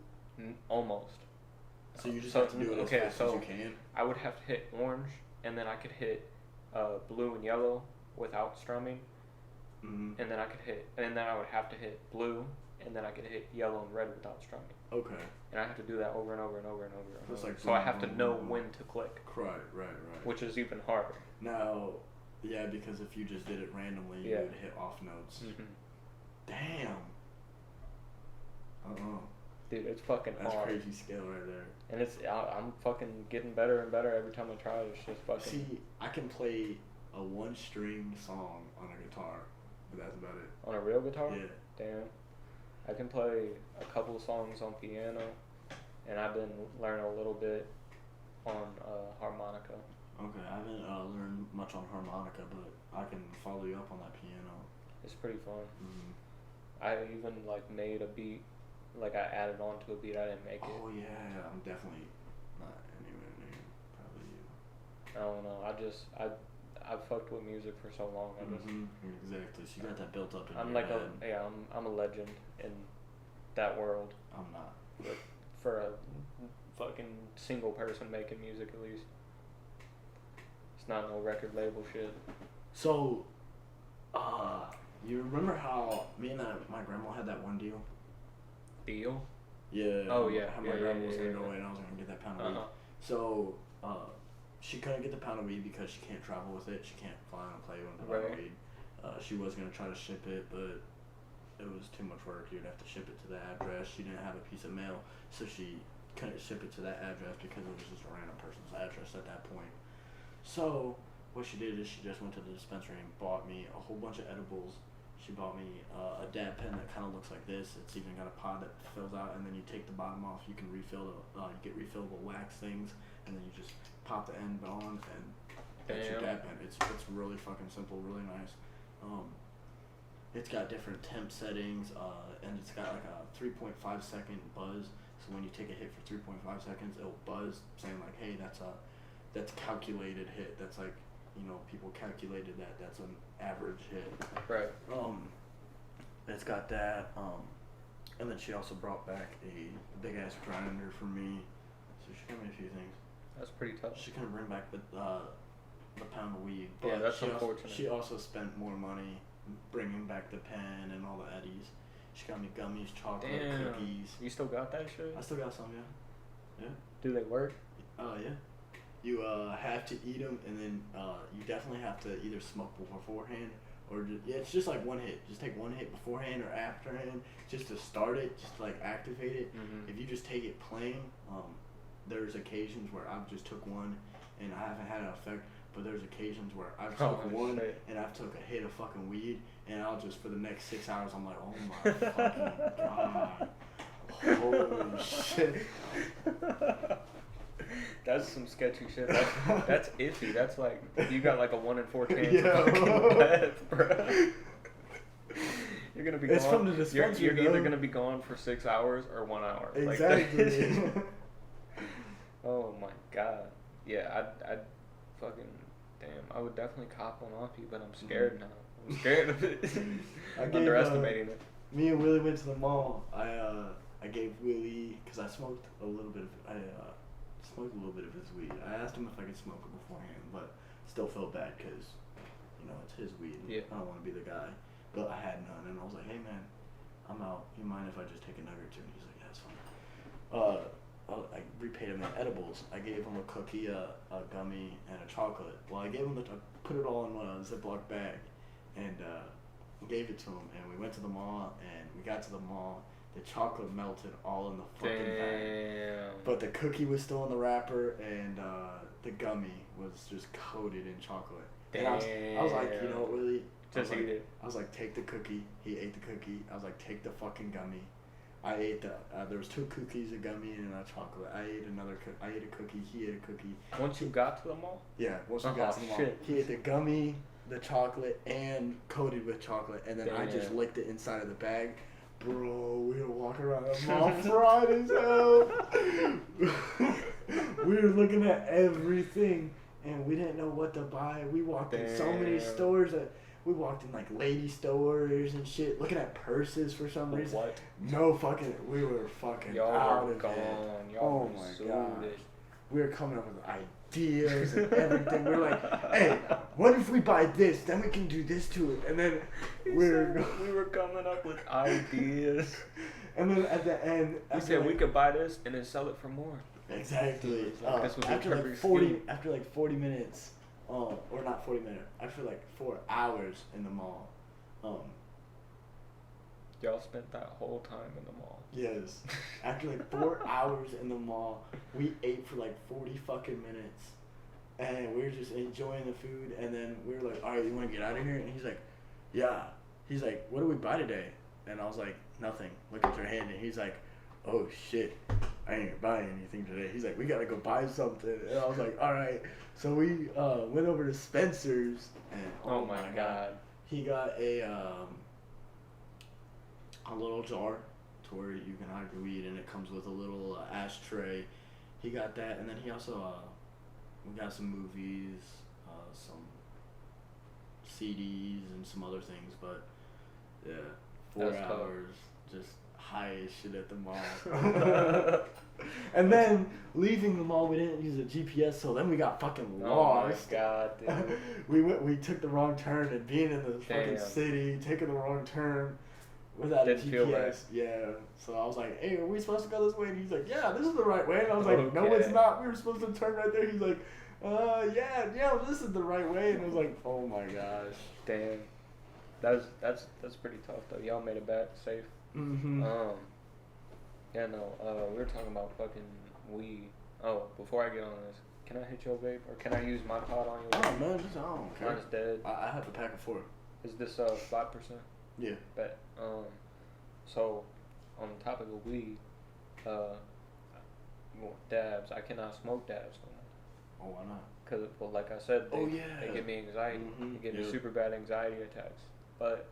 Almost.
So you just have to do it as fast as you can.
I would have to hit orange, and then I could hit blue and yellow without strumming, and then I would have to hit blue, and then I could hit yellow and red without strumming.
Okay.
And I have to do that over and over and over and over. And
It's
over.
like
So I have to know when to click.
Right.
Which is even harder.
Now, yeah, because if you just did it randomly, you would hit off notes. Damn.
Dude, it's fucking
That's
hard.
crazy skill right there.
And I'm fucking getting better and better every time I try it. It's just fucking.
See, I can play a 1-string song on a guitar, but that's about it.
On a real guitar?
Yeah.
Damn. I can play a couple of songs on piano, and I've been learning a little bit on harmonica.
Okay, I haven't learned much on harmonica, but I can follow you up on that piano.
It's pretty fun. I even like made a beat, like I added on to a beat. I didn't make it.
Oh yeah, I'm definitely not anywhere near probably you.
I don't know. I've fucked with music for so long.
Exactly. So you got that built up in
I'm
your
like
head.
I'm a legend in that world.
I'm not.
For a fucking single person making music, at least. It's not no record label shit.
So, you remember how me and my grandma had that one deal?
Deal?
Yeah.
Oh, yeah.
How
Yeah,
my grandma
yeah,
was
yeah,
gonna go
yeah.
away and I was gonna get that pound of weed.
Uh-huh.
So, she couldn't get the pound of weed because she can't travel with it. She can't fly on a plane with the pound of
Right.
weed. She was gonna try to ship it, but it was too much work. You'd have to ship it to the address. She didn't have a piece of mail, so she couldn't ship it to that address because it was just a random person's address at that point. So what she did is she just went to the dispensary and bought me a whole bunch of edibles. She bought me a dab pen that kind of looks like this. It's even got a pod that fills out, and then you take the bottom off. You can refill you get refillable wax things, and then you just pop the end on, and that's your dab pen. It's really fucking simple, really nice. It's got different temp settings, and it's got like a 3.5 second buzz. So when you take a hit for 3.5 seconds, it'll buzz, saying like, "Hey, that's calculated hit. That's like, you know, people calculated that's an average hit."
Right.
It's got that. And then she also brought back a big ass grinder for me. So she got me a few things.
That's pretty tough.
She couldn't bring back the pound of weed.
Yeah,
But
that's unfortunate.
She also spent more money bringing back the pen and all the eddies. She got me gummies, chocolate, cookies.
You still got that shit?
I still got some, yeah.
Do they work?
Yeah. You have to eat them, and then you definitely have to either smoke beforehand or it's just like one hit. Just take one hit beforehand or afterhand, just to start it, just to like activate it.
Mm-hmm.
If you just take it plain, there's occasions where I've just took one and I haven't had an effect. But there's occasions where I've took one
shit.
and I've took a hit of fucking weed, and I'll just for the next 6 hours I'm like, oh my fucking god, holy shit.
That's some sketchy shit. That's iffy. That's like you got like a 1 in 4 chance
Yeah,
of fucking death, bro. You're gonna be.
It's
gone.
from the dispensary.
You're either gonna be gone for 6 hours or 1 hour.
Exactly.
Like, oh my god. Yeah, I'd fucking damn. I would definitely cop one off you, but I'm scared now. I'm scared of it. Underestimating it.
Me and Willie went to the mall. I gave Willie, because I smoked a little bit of his weed. I asked him if I could smoke it beforehand, but still felt bad because, you know, it's his weed.
Yeah.
I don't want to be the guy. But I had none, and I was like, hey man, I'm out. You mind if I just take a nug or two? And he's like, yeah, it's fine. I repaid him in edibles. I gave him a cookie, a gummy, and a chocolate. Well, I put it all in a Ziploc bag, and gave it to him. And we went to the mall, and we got to the mall. The chocolate melted all in the fucking bag. But the cookie was still in the wrapper, and the gummy was just coated in chocolate. And I was like, you know what, Willie?
Just eat it.
I was like, take the cookie. He ate the cookie. I was like, take the fucking gummy. I ate there was 2 cookies, a gummy, and a chocolate. I ate a cookie. He ate a cookie.
Once you got to the mall?
Yeah, once we got to the mall.
Shit.
He ate the gummy, the chocolate, and coated with chocolate. And then I just licked the inside of the bag. Bro, we were walking around the mall fried as hell. We were looking at everything, and we didn't know what to buy. We walked in so many stores we walked in like lady stores and shit, looking at purses for some reason.
What?
No fucking, we were fucking out of
gone.
it.
Y'all
Oh my
sued
god.
it.
We were coming up with ideas and everything. We were like, hey, what if we buy this? Then we can do this to it. And then we
were coming up with ideas.
And then at the end,
We said we could buy this and then sell it for more.
Exactly.
This was
after
the
like 40 minutes, or not 40 minutes, after like 4 hours in the mall.
Y'all spent that whole time in the mall.
Yes. After like 4 hours in the mall, we ate for like 40 fucking minutes. And we were just enjoying the food. And then we were like, all right, you want to get out of here? And he's like, yeah. He's like, what do we buy today? And I was like, nothing. Look at your hand. And he's like, oh shit, I ain't buying anything today. He's like, we gotta go buy something. And I was like, all right. So we went over to Spencer's. And
Oh my god.
he got a little jar to where you can hide your weed, and it comes with a little ashtray. He got that, and then he also we got some movies, some CDs, and some other things. But yeah, 4
That's
hours just high as shit at the mall. And then leaving the mall, we didn't use a GPS, so then we got fucking lost.
Oh my god, dude.
we took the wrong turn, and being in the fucking city, taking the wrong turn without a
Didn't feel
GPS.
right.
Yeah. So I was like, hey, are we supposed to go this way? And he's like, yeah, this is the right way. And I was like, no,
Okay.
it's not. We were supposed to turn right there. He's like, yeah, this is the right way. And I was like, oh my gosh.
Damn. That's pretty tough though. Y'all made it back safe.
Mm-hmm.
Yeah, no. We were talking about fucking weed. Oh, before I get on this, can I hit your vape or can I use my pod on your
Oh
vape?
man, just I don't care.
Mine's dead.
I have a pack of 4.
Is this 5%?
Yeah.
Bet. So on the topic of weed, dabs. I cannot smoke dabs no more.
Oh, why not?
Cause well, like I said, they give me anxiety.
Mhm.
They give me super bad anxiety attacks. But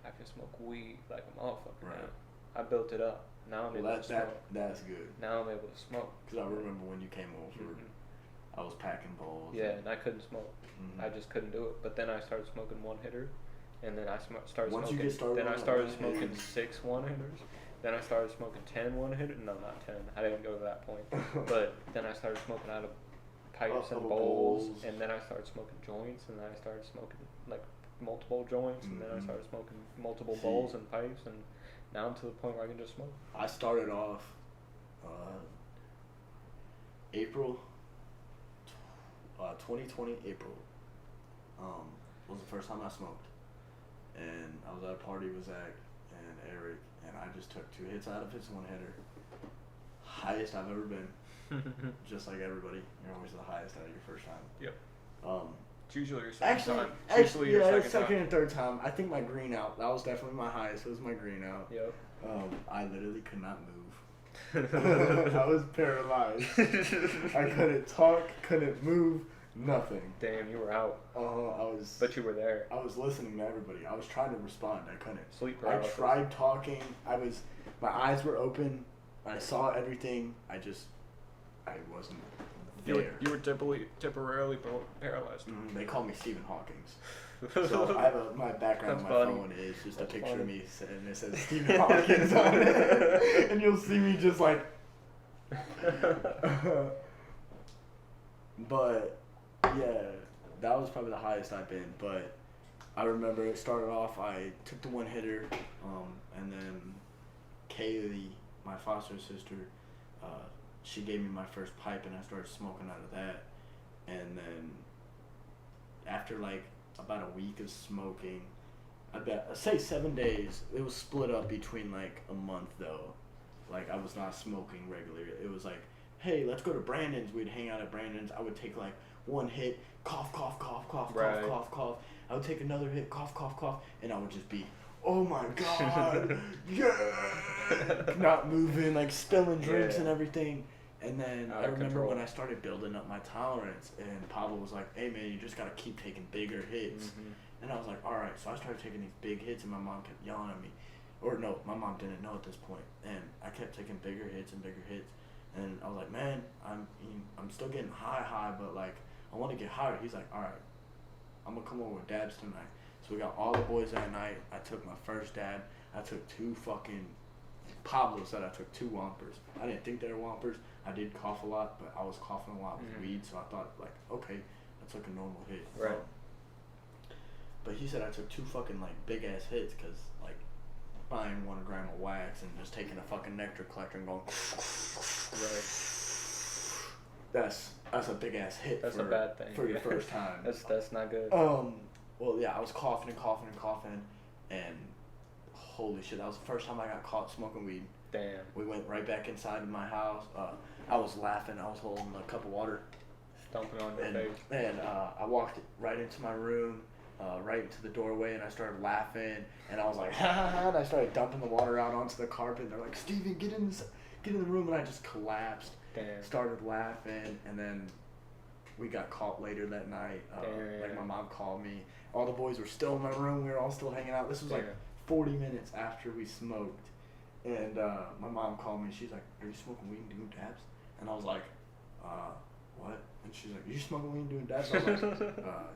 I can smoke weed like a motherfucker.
Right.
Now. I built it up. Now I'm
Well,
able to smoke.
that's good.
Now I'm able to smoke.
Cause I remember when you came over,
Mhm.
I was packing bowls.
Yeah, and I couldn't smoke.
Mhm.
I just couldn't do it. But then I started smoking one hitter, and then I started
Once
smoking.
you get started
then I
on
started
one
smoking
hitter.
6 one hitters. Then I started smoking 10 one hitter. No, not 10. I didn't go to that point. But then I started smoking out of pipes and bowls, and then I started smoking joints, and then I started smoking like multiple joints, and then I started smoking multiple bowls and pipes, and now I'm to the point where I can just smoke.
I started off April 2020 April was the first time I smoked, and I was at a party with Zach and Eric, and I just took 2 hits out of his one hitter. Highest I've ever been. Just like everybody, you're always the highest out of your first time.
Yep.
Um,
It's usually your second time.
actually,
Your
yeah,
second
second
time.
and third time. I think my green out. That was definitely my highest. It was my green out.
Yep.
I literally could not move. I was paralyzed. I couldn't talk, couldn't move, nothing.
Damn, you were out.
I was.
But you were there.
I was listening to everybody. I was trying to respond. I couldn't.
Sleep
I
paralysis.
tried talking. My eyes were open. I saw everything. I wasn't there.
You were temporarily paralyzed.
They call me Stephen Hawkins. So I have my background on my phone is just a picture of me and it says Stephen Hawkins on it. And you'll see me just like. But yeah, that was probably the highest I've been. But I remember it started off, I took the one hitter, and then Kaylee, my foster sister, she gave me my first pipe and I started smoking out of that. And then after like about a week of smoking, say 7 days, it was split up between like a month though. Like I was not smoking regularly. It was like, hey, let's go to Brandon's. We'd hang out at Brandon's. I would take like one hit, cough, cough, cough, cough,
Right.
cough, cough, cough. I would take another hit, cough, cough, cough, and I would just be, oh my god, yeah, not moving, like spilling drinks and everything. And then I remember when I started building up my tolerance, and Pablo was like, hey man, you just gotta keep taking bigger hits. And I was like, alright. So I started taking these big hits, and my mom kept yelling at me. Or no, my mom didn't know at this point. And I kept taking bigger hits and bigger hits. And I was like, man, I'm still getting high, but like, I want to get higher. He's like, alright, I'm gonna come over with dabs tonight. So we got all the boys that night. I took my first dab. I took 2 fucking, Pablo said I took 2 Wompers. I didn't think they were Wompers. I did cough a lot, but I was coughing a lot with weed, so I thought like, okay, that's like a normal hit.
Right.
But he said I took 2 fucking like big ass hits, cause like buying 1 gram of wax and just taking a fucking nectar collector and going.
Right.
That's a big ass hit.
That's a bad thing
for your first time.
That's not good.
Well, yeah, I was coughing and coughing and coughing, and holy shit, that was the first time I got caught smoking weed.
Damn.
We went right back inside of my house. I was laughing. I was holding a cup of water.
Dumping on your face.
And I walked right into my room, right into the doorway, and I started laughing. And I was like, ha ha ha, and I started dumping the water out onto the carpet. And they're like, Steven, get in the room. And I just collapsed.
Damn.
Started laughing, and then we got caught later that night. Like my mom called me. All the boys were still in my room. We were all still hanging out. This was like 40 minutes after we smoked. And my mom called me. She's like, are you smoking weed and doing dabs? And I was like, what? And she's like, are you smoking weed and doing dabs? I was like,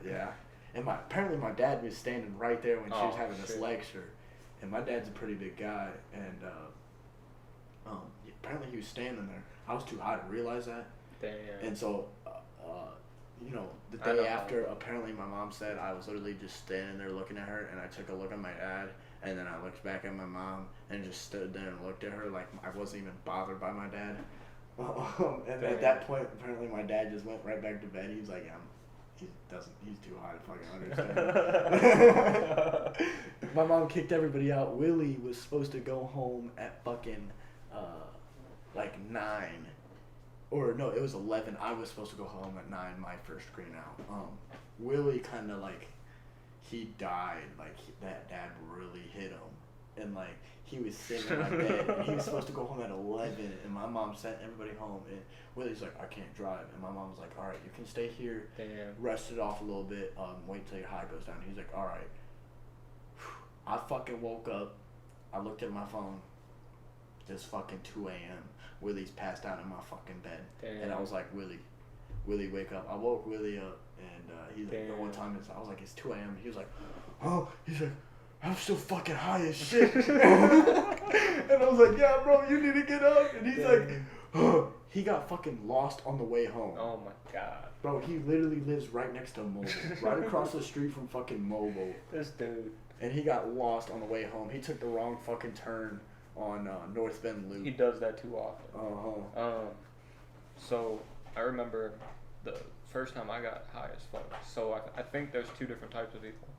yeah. And apparently my dad was standing right there when she was having this lecture. And my dad's a pretty big guy. And apparently he was standing there. I was too high to realize that.
Damn.
And so, the day after, apparently my mom said I was literally just standing there looking at her, and I took a look at my dad, and then I looked back at my mom, and just stood there and looked at her like I wasn't even bothered by my dad. And at that point, apparently my dad just went right back to bed. He was like, he's too high to fucking understand. My mom kicked everybody out. Willie was supposed to go home at fucking like 9, or no, it was 11. I was supposed to go home at 9, my first screen out. Willie kind of like, he died, like that dad really hit him, and like he was sitting in my bed, and he was supposed to go home at 11, and my mom sent everybody home, and Willie's like, I can't drive, and my mom was like, all right, you can stay here, rest it off a little bit, wait till your high goes down. He's like, all right. I fucking woke up, I looked at my phone, it's fucking 2 a.m. Willie's passed out in my fucking bed, and I was like, Willie, wake up. I woke Willie up, and he's like, the one time I was like, it's 2 a.m. He was like, oh, he's like, I'm still fucking high as shit. And I was like, yeah, bro, you need to get up. And he's like, oh. He got fucking lost on the way home.
Oh my god.
Bro, he literally lives right next to Mobile, right across the street from fucking Mobile.
This dude.
And he got lost on the way home. He took the wrong fucking turn on North Bend Loop.
He does that too often. So I remember the first time I got high as fuck. So I think there's 2 different types of people,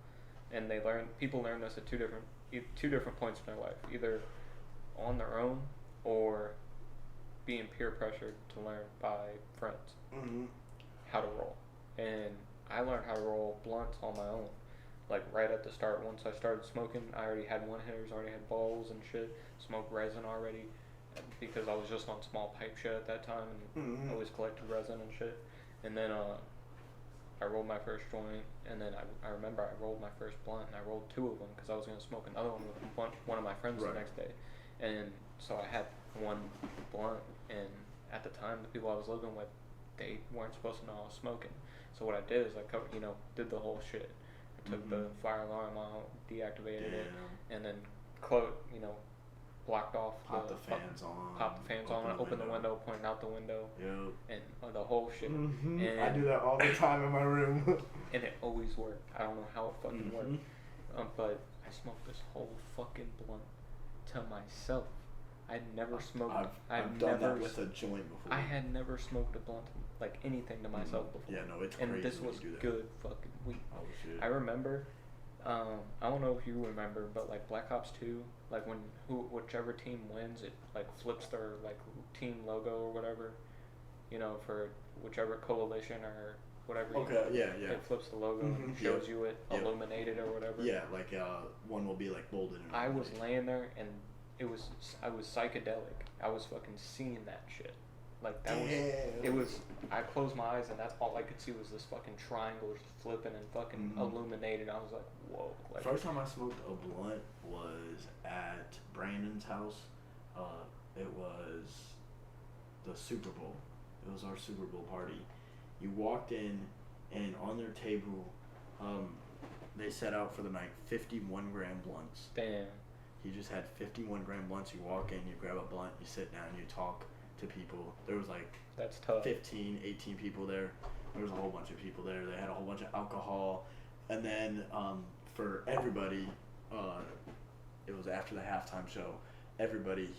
and people learn this at 2 different points in their life, either on their own or being peer pressured to learn by friends how to roll. And I learned how to roll blunts on my own, like right at the start. Once I started smoking, I already had one hitters, already had bowls and shit, smoked resin already, because I was just on small pipe shit at that time, and always collected resin and shit. And then I rolled my first joint, and then I remember I rolled my first blunt, and I rolled 2 of them because I was going to smoke another one with one of my friends the next day. And so I had one blunt, and at the time, the people I was living with, they weren't supposed to know I was smoking. So what I did is I did the whole shit. I took the fire alarm out, deactivated it, and then blocked off
Pop the fans on,
open the window, pointing out the window, and the whole shit.
And
And
I do that all the time in my room.
and it always worked. I don't know how it fucking worked, but I smoked this whole fucking blunt to myself. I'd never smoked.
I've done that with a joint before.
I had never smoked a blunt, like anything to myself before.
Yeah, no, it's crazy.
And this was good fucking weed.
Oh shit.
I remember. I don't know if you remember, but like Black Ops 2, like whichever team wins, it like flips their like team logo or whatever, for whichever coalition or whatever.
Okay, yeah.
It flips the logo and shows you it illuminated or whatever.
Yeah, like one will be like bolded.
I was laying there and I was psychedelic. I was fucking seeing that shit. Like that was I closed my eyes and that's all I could see was this fucking triangle just flipping and fucking illuminated. I was like, whoa. Like,
first time I smoked a blunt was at Brandon's house. It was the Super Bowl. It was our Super Bowl party. You walked in and on their table, they set out for the night 51-gram blunts.
Damn.
He just had 51-gram blunts. You walk in, you grab a blunt, you sit down, you talk to people. There was like
that's tough.
15, 18 people there. There was a whole bunch of people there. They had a whole bunch of alcohol. And then for everybody, it was after the halftime show,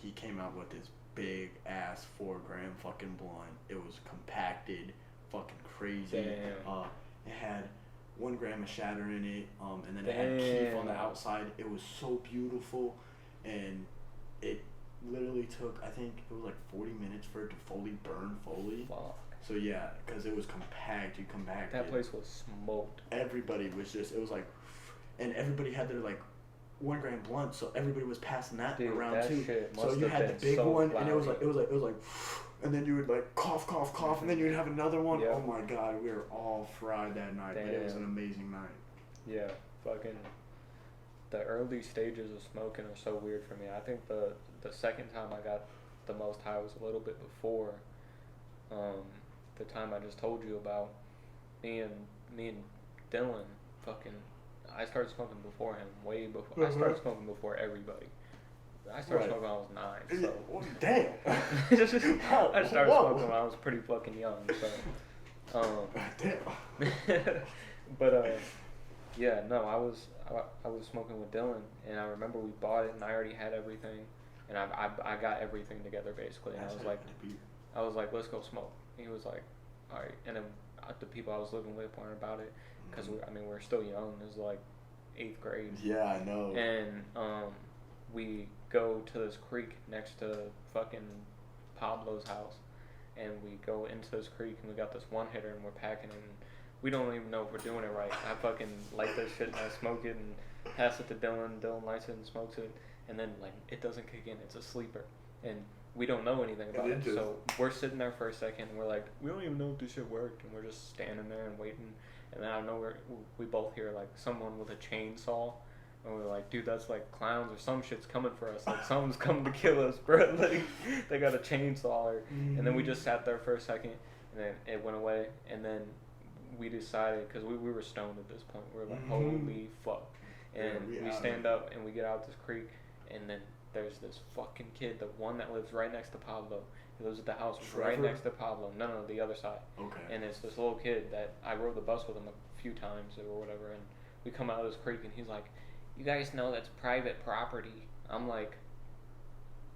he came out with this big ass 4-gram fucking blunt. It was compacted, fucking crazy.
Damn.
It had 1 gram of shatter in it, and then it had keef on the outside. It was so beautiful, and it literally took, I think it was like 40 minutes for it to fully burn fully.
Fuck.
So yeah, because it was compact, you compacted.
That place was smoked.
Everybody was just, it was like, and everybody had their like 1 gram blunt, so everybody was passing that around
that
too.
Shit
So you had the big one, and it was like, and then you would like cough, and then you'd have another one.
Yep.
Oh my god, we were all fried that night, but it was an amazing night.
Yeah, fucking. The early stages of smoking are so weird for me. I think the second time I got the most high was a little bit before the time I just told you about. Me and Dylan fucking. I started smoking before him, way before. I started smoking before everybody. I started smoking when I was 9. So.
Damn.
I started smoking when I was pretty fucking young. So.
Damn.
But yeah, no, I was smoking with Dylan, and I remember we bought it, and I already had everything, and I got everything together basically, and I was like, let's go smoke. And he was like, all right, and then the people I was living with weren't about it, because we're still young. It was like 8th grade.
Yeah, I know.
And we go to this creek next to fucking Pablo's house, and we go into this creek, and we got this one hitter, and we're packing it, and we don't even know if we're doing it right. I fucking light this shit, and I smoke it, and pass it to Dylan. Dylan lights it and smokes it, and then like it doesn't kick in. It's a sleeper, and we don't know anything about it. So we're sitting there for a second, and we're like, we don't even know if this shit worked, and we're just standing there and waiting. And then out of nowhere, we both hear like someone with a chainsaw, and we're like, dude, that's like clowns or some shit's coming for us. Like someone's coming to kill us, bro. Like they got a chainsaw. And then we just sat there for a second, and then it went away. And then we decided, because we were stoned at this point, we were like, holy fuck. And we stand up and we get out this creek, and then there's this fucking kid, the one that lives right next to Pablo. He lives at the house right next to Pablo. No, the other side.
Okay.
And it's this little kid that I rode the bus with him a few times or whatever, and we come out of this creek, and he's like, you guys know that's private property. I'm like,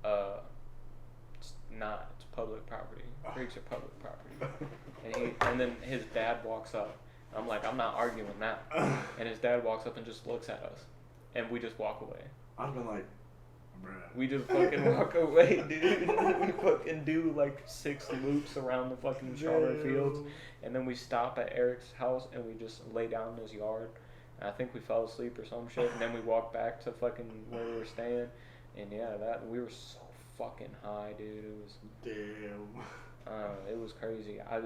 it's not. It's public property. Creeks are public property. And then his dad walks up. I'm like, I'm not arguing that. And his dad walks up and just looks at us, and we just walk away.
I've been like, bruh.
We just fucking walk away, dude. We fucking do like 6 loops around the fucking strawberry fields, and then we stop at Eric's house and we just lay down in his yard. And I think we fell asleep or some shit, and then we walked back to fucking where we were staying, and yeah, that we were so fucking high, dude. It was
damn.
It was crazy. I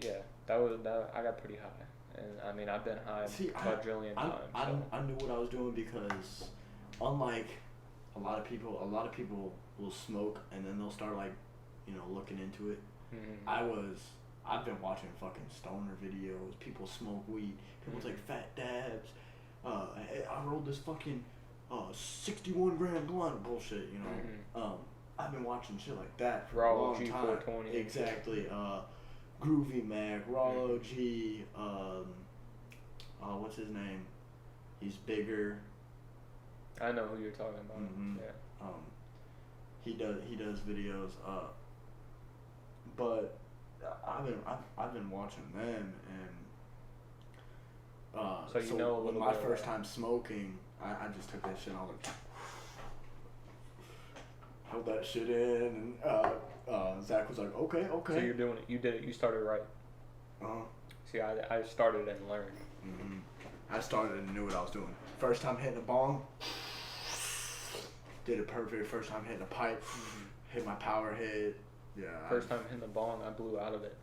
got pretty high, and I mean I've been high a quadrillion times.
I knew what I was doing because, unlike a lot of people will smoke and then they'll start like, looking into it. I've been watching fucking stoner videos. People smoke weed. People take fat dabs. I rolled this fucking 61 gram blunt bullshit. I've been watching shit like that for a long time.
G420.
Exactly. Groovy Mac, Rollo G. What's his name? He's bigger.
I know who you're talking about. Yeah.
He does videos. But I've been watching them, and
so you know a little
my
bit
first
about
time smoking, I just took that shit and I was like, held that shit in, and Zach was like, okay.
So you're doing it. You did it. You started right. See, I started and learned.
I started and knew what I was doing. First time hitting a bong, did it perfect. First time hitting a pipe, hit my power hit. Yeah.
First time hitting the bong, I blew out of it.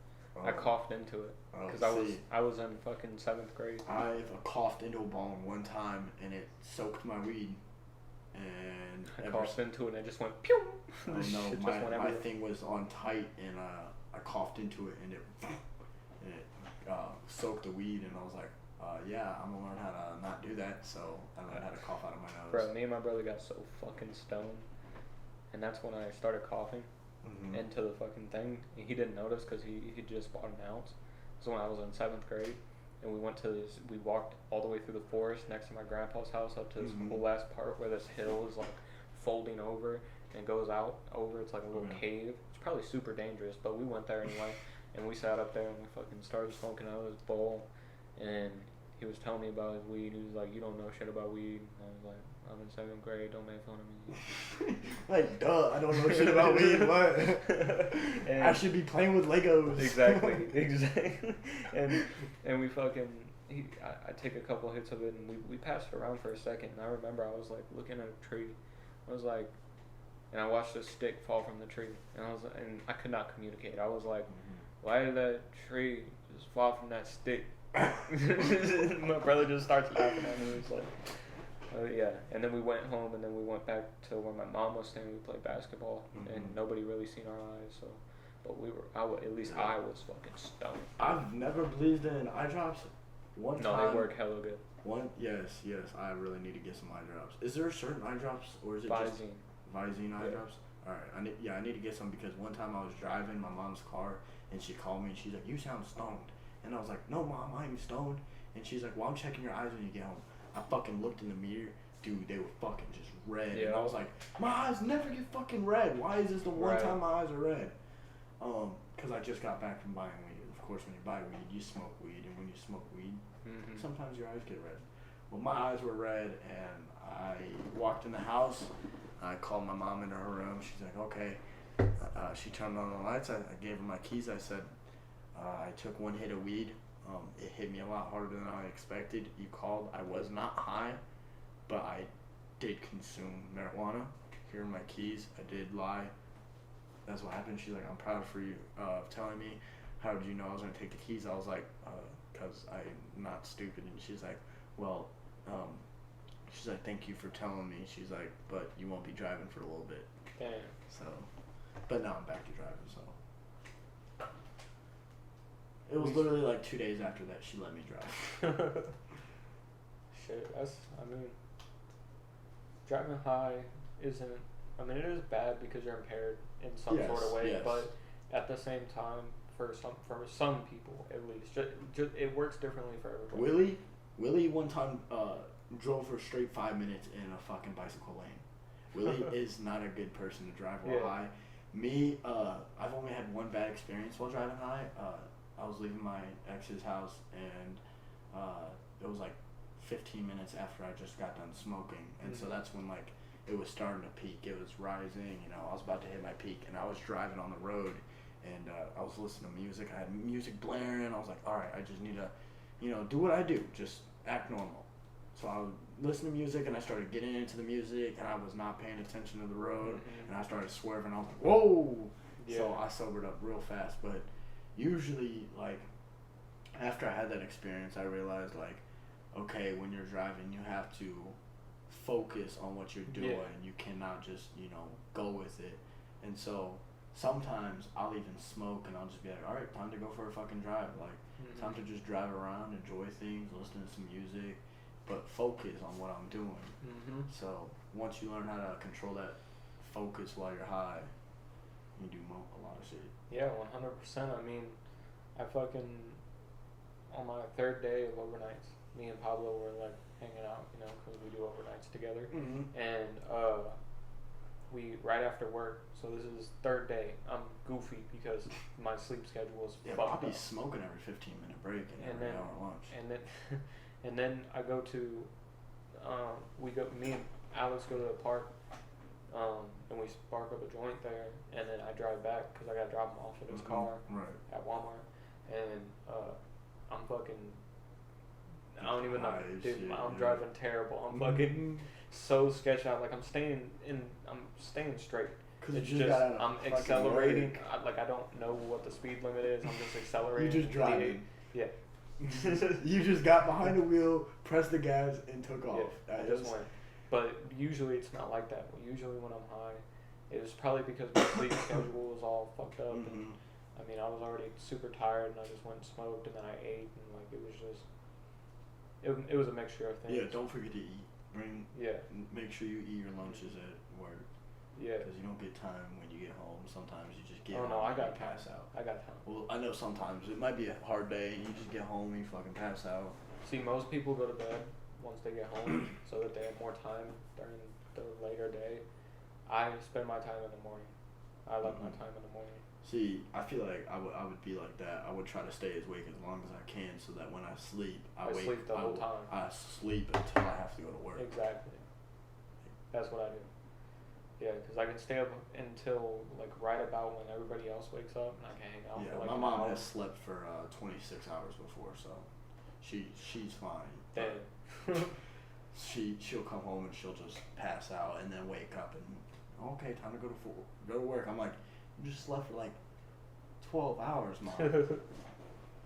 I coughed into it because I was in fucking 7th grade.
I've coughed into a bong one time and it soaked my weed. And
I coughed into it and it just went pew.
Oh no, my thing was on tight, and I coughed into it and it soaked the weed, and I was like, yeah, I'm gonna learn how to not do that. So I learned how to cough out of my nose.
Bro, me and my brother got so fucking stoned, and that's when I started coughing into the fucking thing. And he didn't notice because he just bought an ounce. So when I was in 7th grade, and we walked all the way through the forest next to my grandpa's house up to this cool ass part where this hill is like folding over and goes out over. It's like a little cave. It's probably super dangerous, but we went there anyway. And we sat up there and we fucking started smoking out of his bowl. And he was telling me about his weed. He was like, you don't know shit about weed. And I was like, I'm in 7th grade, don't make fun of me.
Like, duh, I don't know shit about weed, what? I should be playing with Legos.
Exactly. And we fucking, I take a couple hits of it, and we passed it around for a second, and I remember I was like looking at a tree. I was like, and I watched a stick fall from the tree, and I could not communicate. I was like, why did that tree just fall from that stick? My brother just starts laughing at me. He's like, yeah. And then we went home, and then we went back to where my mom was staying. We played basketball, and nobody really seen our eyes. So, but I was fucking stoned.
I've never believed in eye drops. One time.
No, they work hella good.
Yes. I really need to get some eye drops. Is there certain eye drops, or is it just Visine eye drops? All right. I need to get some, because one time I was driving my mom's car, and she called me and she's like, "You sound stoned." And I was like, "No, Mom, I ain't stoned." And she's like, "Well, I'm checking your eyes when you get home." I fucking looked in the mirror, dude. They were fucking just red, and I was like, "My eyes never get fucking red. Why is this the one time my eyes are red?" Because I just got back from buying weed. Of course, when you buy weed, you smoke weed, and when you smoke weed, sometimes your eyes get red. Well, my eyes were red, and I walked in the house. I called my mom into her room. She's like, "Okay." She turned on the lights. I gave her my keys. I said, I took one hit of weed. It hit me a lot harder than I expected. You called. I was not high, but I did consume marijuana. Here are my keys. I did lie. That's what happened. She's like, I'm proud for you telling me. How did you know I was going to take the keys? I was like, because I'm not stupid. And she's like, well, she's like, thank you for telling me. She's like, but you won't be driving for a little bit.
Damn.
So, but now I'm back to driving, so. It was literally like 2 days after that she let me drive.
Shit, I mean, driving high isn't, I mean, it is bad because you're impaired in some sort of way,
Yes.
but at the same time, for some people at least, just it works differently for everybody.
Willie one time drove for straight 5 minutes in a fucking bicycle lane. Willie is not a good person to drive while high. Me, I've only had one bad experience while driving high. I was leaving my ex's house, and it was like 15 minutes after I just got done smoking, and so that's when like it was starting to peak. It was rising, you know. I was about to hit my peak, and I was driving on the road, and I was listening to music. I had music blaring. I was like, all right, I just need to, you know, do what I do, just act normal. So I would listen to music, and I started getting into the music, and I was not paying attention to the road, and I started swerving. I was like, whoa!
Yeah.
So I sobered up real fast, but usually, like, after I had that experience, I realized, like, okay, when you're driving, you have to focus on what you're doing. You cannot just, you know, go with it. And so sometimes I'll even smoke, and I'll just be like, all right, time to go for a fucking drive. Like, time to just drive around, enjoy things, listen to some music, but focus on what I'm doing. So once you learn how to control that focus while you're high, you do a lot of shit.
Yeah, 100%. I mean, I fucking, on my third day of overnights, me and Pablo were like hanging out, you know, because we do overnights together. And we, right after work, so this is third day, I'm goofy because my sleep schedule is fucked up.
Bobby's smoking every 15-minute break and every hour lunch.
And then I go to, me and Alex go to the park, and we spark up a joint there, and then I drive back because I got to drop him off at his car at Walmart, and I'm fucking, I don't even know, dude, I'm driving terrible. I'm fucking so sketched out. Like I'm staying straight.
It's just
I'm accelerating. I don't know what the speed limit is. I'm just accelerating.
You just driving.
Yeah.
You just got behind the wheel, pressed the gas, and took off.
Yeah, I just went. But usually it's not like that. Usually when I'm high, it was probably because my sleep schedule was all fucked up. And I mean, I was already super tired, and I just went and smoked, and then I ate, and like it was just, it was a mixture of things.
Yeah, don't forget to eat. Make sure you eat your lunches at work.
Yeah.
Because you don't get time when you get home. Sometimes you just get
home
I
got
and pass out.
I got time.
Well, I know sometimes it might be a hard day and you just get home and you fucking pass out.
See, most people go to bed once they get home so that they have more time during the later day. I spend my time in the morning. I love my time in the morning.
See, I feel like I would be like that. I would try to stay as awake as long as I can so that when I sleep, I sleep the whole time. I sleep until I have to go to work.
Exactly. That's what I do. Yeah, because I can stay up until like right about when everybody else wakes up, and I can hang out.
Yeah,
for like
my mom has slept for 26 hours before, so she's fine.
Damn.
She'll come home and she'll just pass out and then wake up and okay, time to go to work. I'm like, you just slept for like 12 hours, Mom.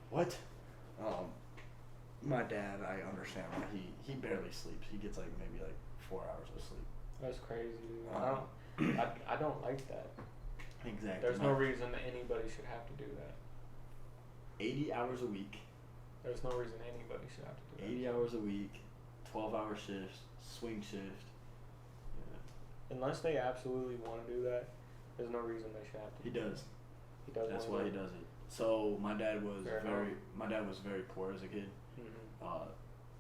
What? My dad, I understand why he barely sleeps. He gets like maybe like 4 hours of sleep.
That's crazy. I don't like that.
Exactly.
There's no reason anybody should have to do that.
80 hours a week.
There's no reason anybody should have to do that.
80 hours a week, 12-hour shifts, swing shift.
Yeah. Unless they absolutely want to do that, there's no reason they should have to.
He does.
He does.
That's why he does it. So my dad was very poor as a kid.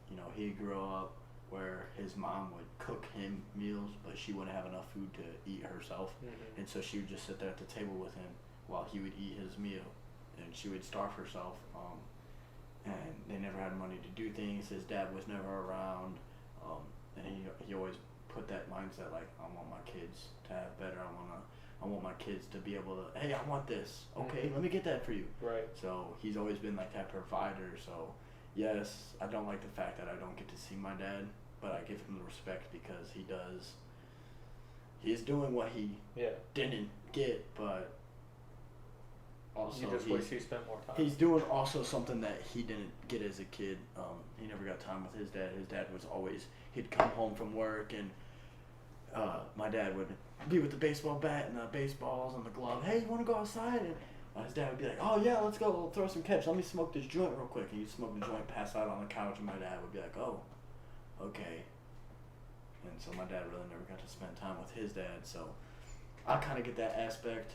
You know, he grew up where his mom would cook him meals, but she wouldn't have enough food to eat herself, and so she would just sit there at the table with him while he would eat his meal, and she would starve herself. And they never had money to do things. His dad was never around, and he always put that mindset like, I want my kids to have better. I want to I want my kids to be able to, hey, I want this. Okay, let me get that for you.
Right.
So he's always been like that provider. So yes, I don't like the fact that I don't get to see my dad, but I give him the respect because he is doing what he didn't get, but also
you just wish he spent more time.
He's doing also something that he didn't get as a kid. He never got time with his dad. His dad was always, he'd come home from work and my dad would be with the baseball bat and the baseballs and the glove. Hey, you want to go outside? And his dad would be like, oh yeah, let's go throw some catch. Let me smoke this joint real quick. And he'd smoke the joint, pass out on the couch, and my dad would be like, oh, okay. And so my dad really never got to spend time with his dad. So I kind of get that aspect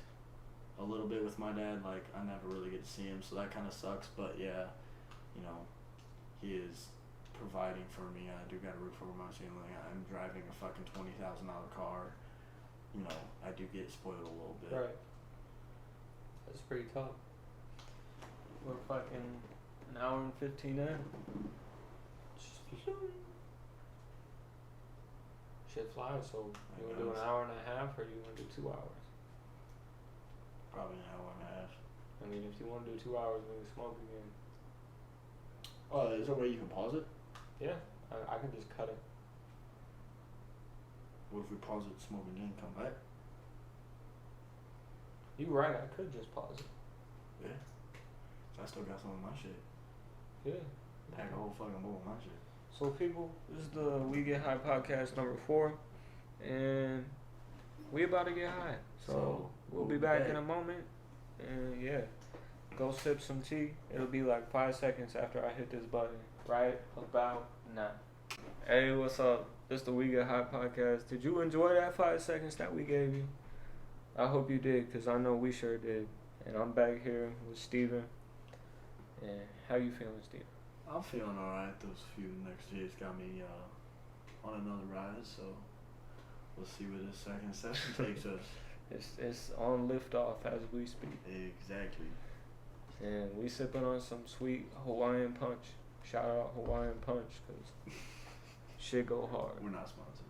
a little bit with my dad. Like, I never really get to see him, so that kind of sucks. But yeah, you know, he is providing for me. I do got a roof over my ceiling. I'm driving a fucking $20,000 car. You know, I do get spoiled a little bit.
Right. That's pretty tough. We're fucking an hour and 15 in. Shit flies, so you want to do an hour and a half or you want to do 2 hours?
Probably an hour and a half.
I mean, if you want to do 2 hours, we can smoke again.
Oh, is there a way you can pause it?
Yeah, I can just cut it.
What if we pause it, smoke again, come back?
You right, I could just pause it.
Yeah. So I still got some of my shit.
Yeah.
Pack a whole fucking bowl of my shit.
So people, this is the We Get High podcast number 4, and we about to get high. So we'll be back in a moment, and yeah, go sip some tea. It'll be like 5 seconds after I hit this button, right about now. Hey, what's up? This is the We Get High podcast. Did you enjoy that 5 seconds that we gave you? I hope you did, because I know we sure did. And I'm back here with Steven. And how you feeling, Steven?
I'm feeling alright. Those few next days got me on another rise, so we'll see where this second session takes us.
It's on liftoff as we speak.
Exactly.
And we sipping on some sweet Hawaiian punch. Shout out Hawaiian punch, because shit go hard.
We're not sponsored.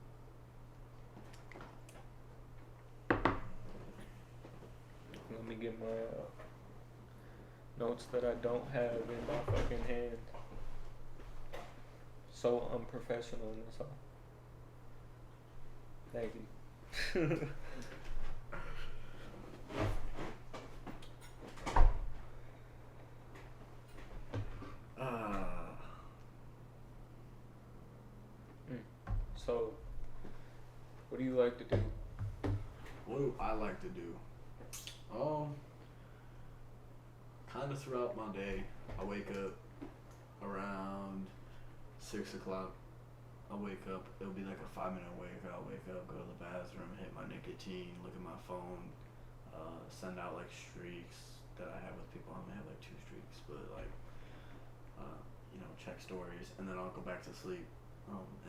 Let me get my notes that I don't have in my fucking hand. So unprofessional in this all. Thank you. So, what do you like to do?
What do I like to do? Kind of throughout my day, I wake up around 6 o'clock. I'll wake up, it'll be like a 5-minute wake. I'll wake up, go to the bathroom, hit my nicotine, look at my phone, send out like streaks that I have with people. I only have like 2 streaks, but like, check stories, and then I'll go back to sleep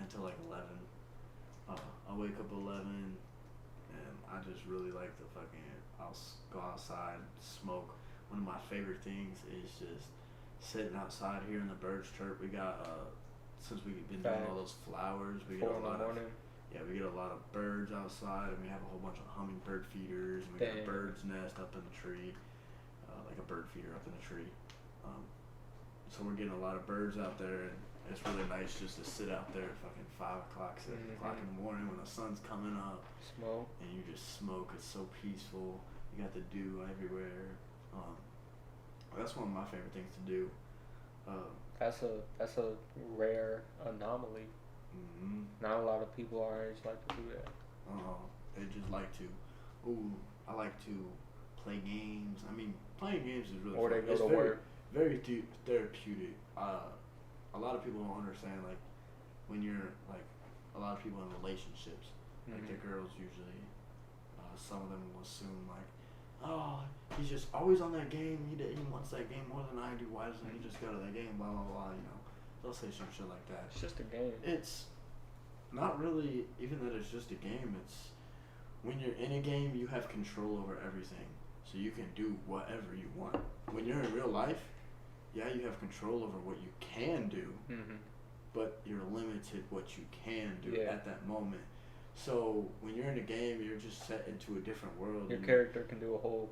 until like 11. I'll wake up 11, and I just really like to I'll go outside, smoke. One of my favorite things is just sitting outside here and the birds chirp. We got since we've been doing all those flowers, we get a lot of birds outside, and we have a whole bunch of hummingbird feeders, and we got a bird's nest up in the tree, like a bird feeder up in the tree. So we're getting a lot of birds out there, and it's really nice just to sit out there at fucking 5 o'clock, 6 o'clock in the morning when the sun's coming up.
Smoke. And
you just smoke. It's so peaceful. You got the dew everywhere. That's one of my favorite things to do.
That's a rare anomaly.
Mm-hmm.
Not a lot of people our age like to do that.
They just like to. I like to play games. I mean, playing games is really
or
fun.
They go to work.
Very therapeutic. A lot of people don't understand, like, when you're, like, a lot of people in relationships, like, the girls usually, some of them will assume, like, oh, he's just always on that game, he wants that game more than I do, why doesn't he just go to that game, blah, blah, blah, they'll say some shit like that.
It's just a game.
It's not really, even that it's just a game, it's, when you're in a game, you have control over everything, so you can do whatever you want. When you're in real life, yeah, you have control over what you can do, but you're limited what you can do at that moment. So when you're in a game, you're just set into a different world.
Your
and
character can do a whole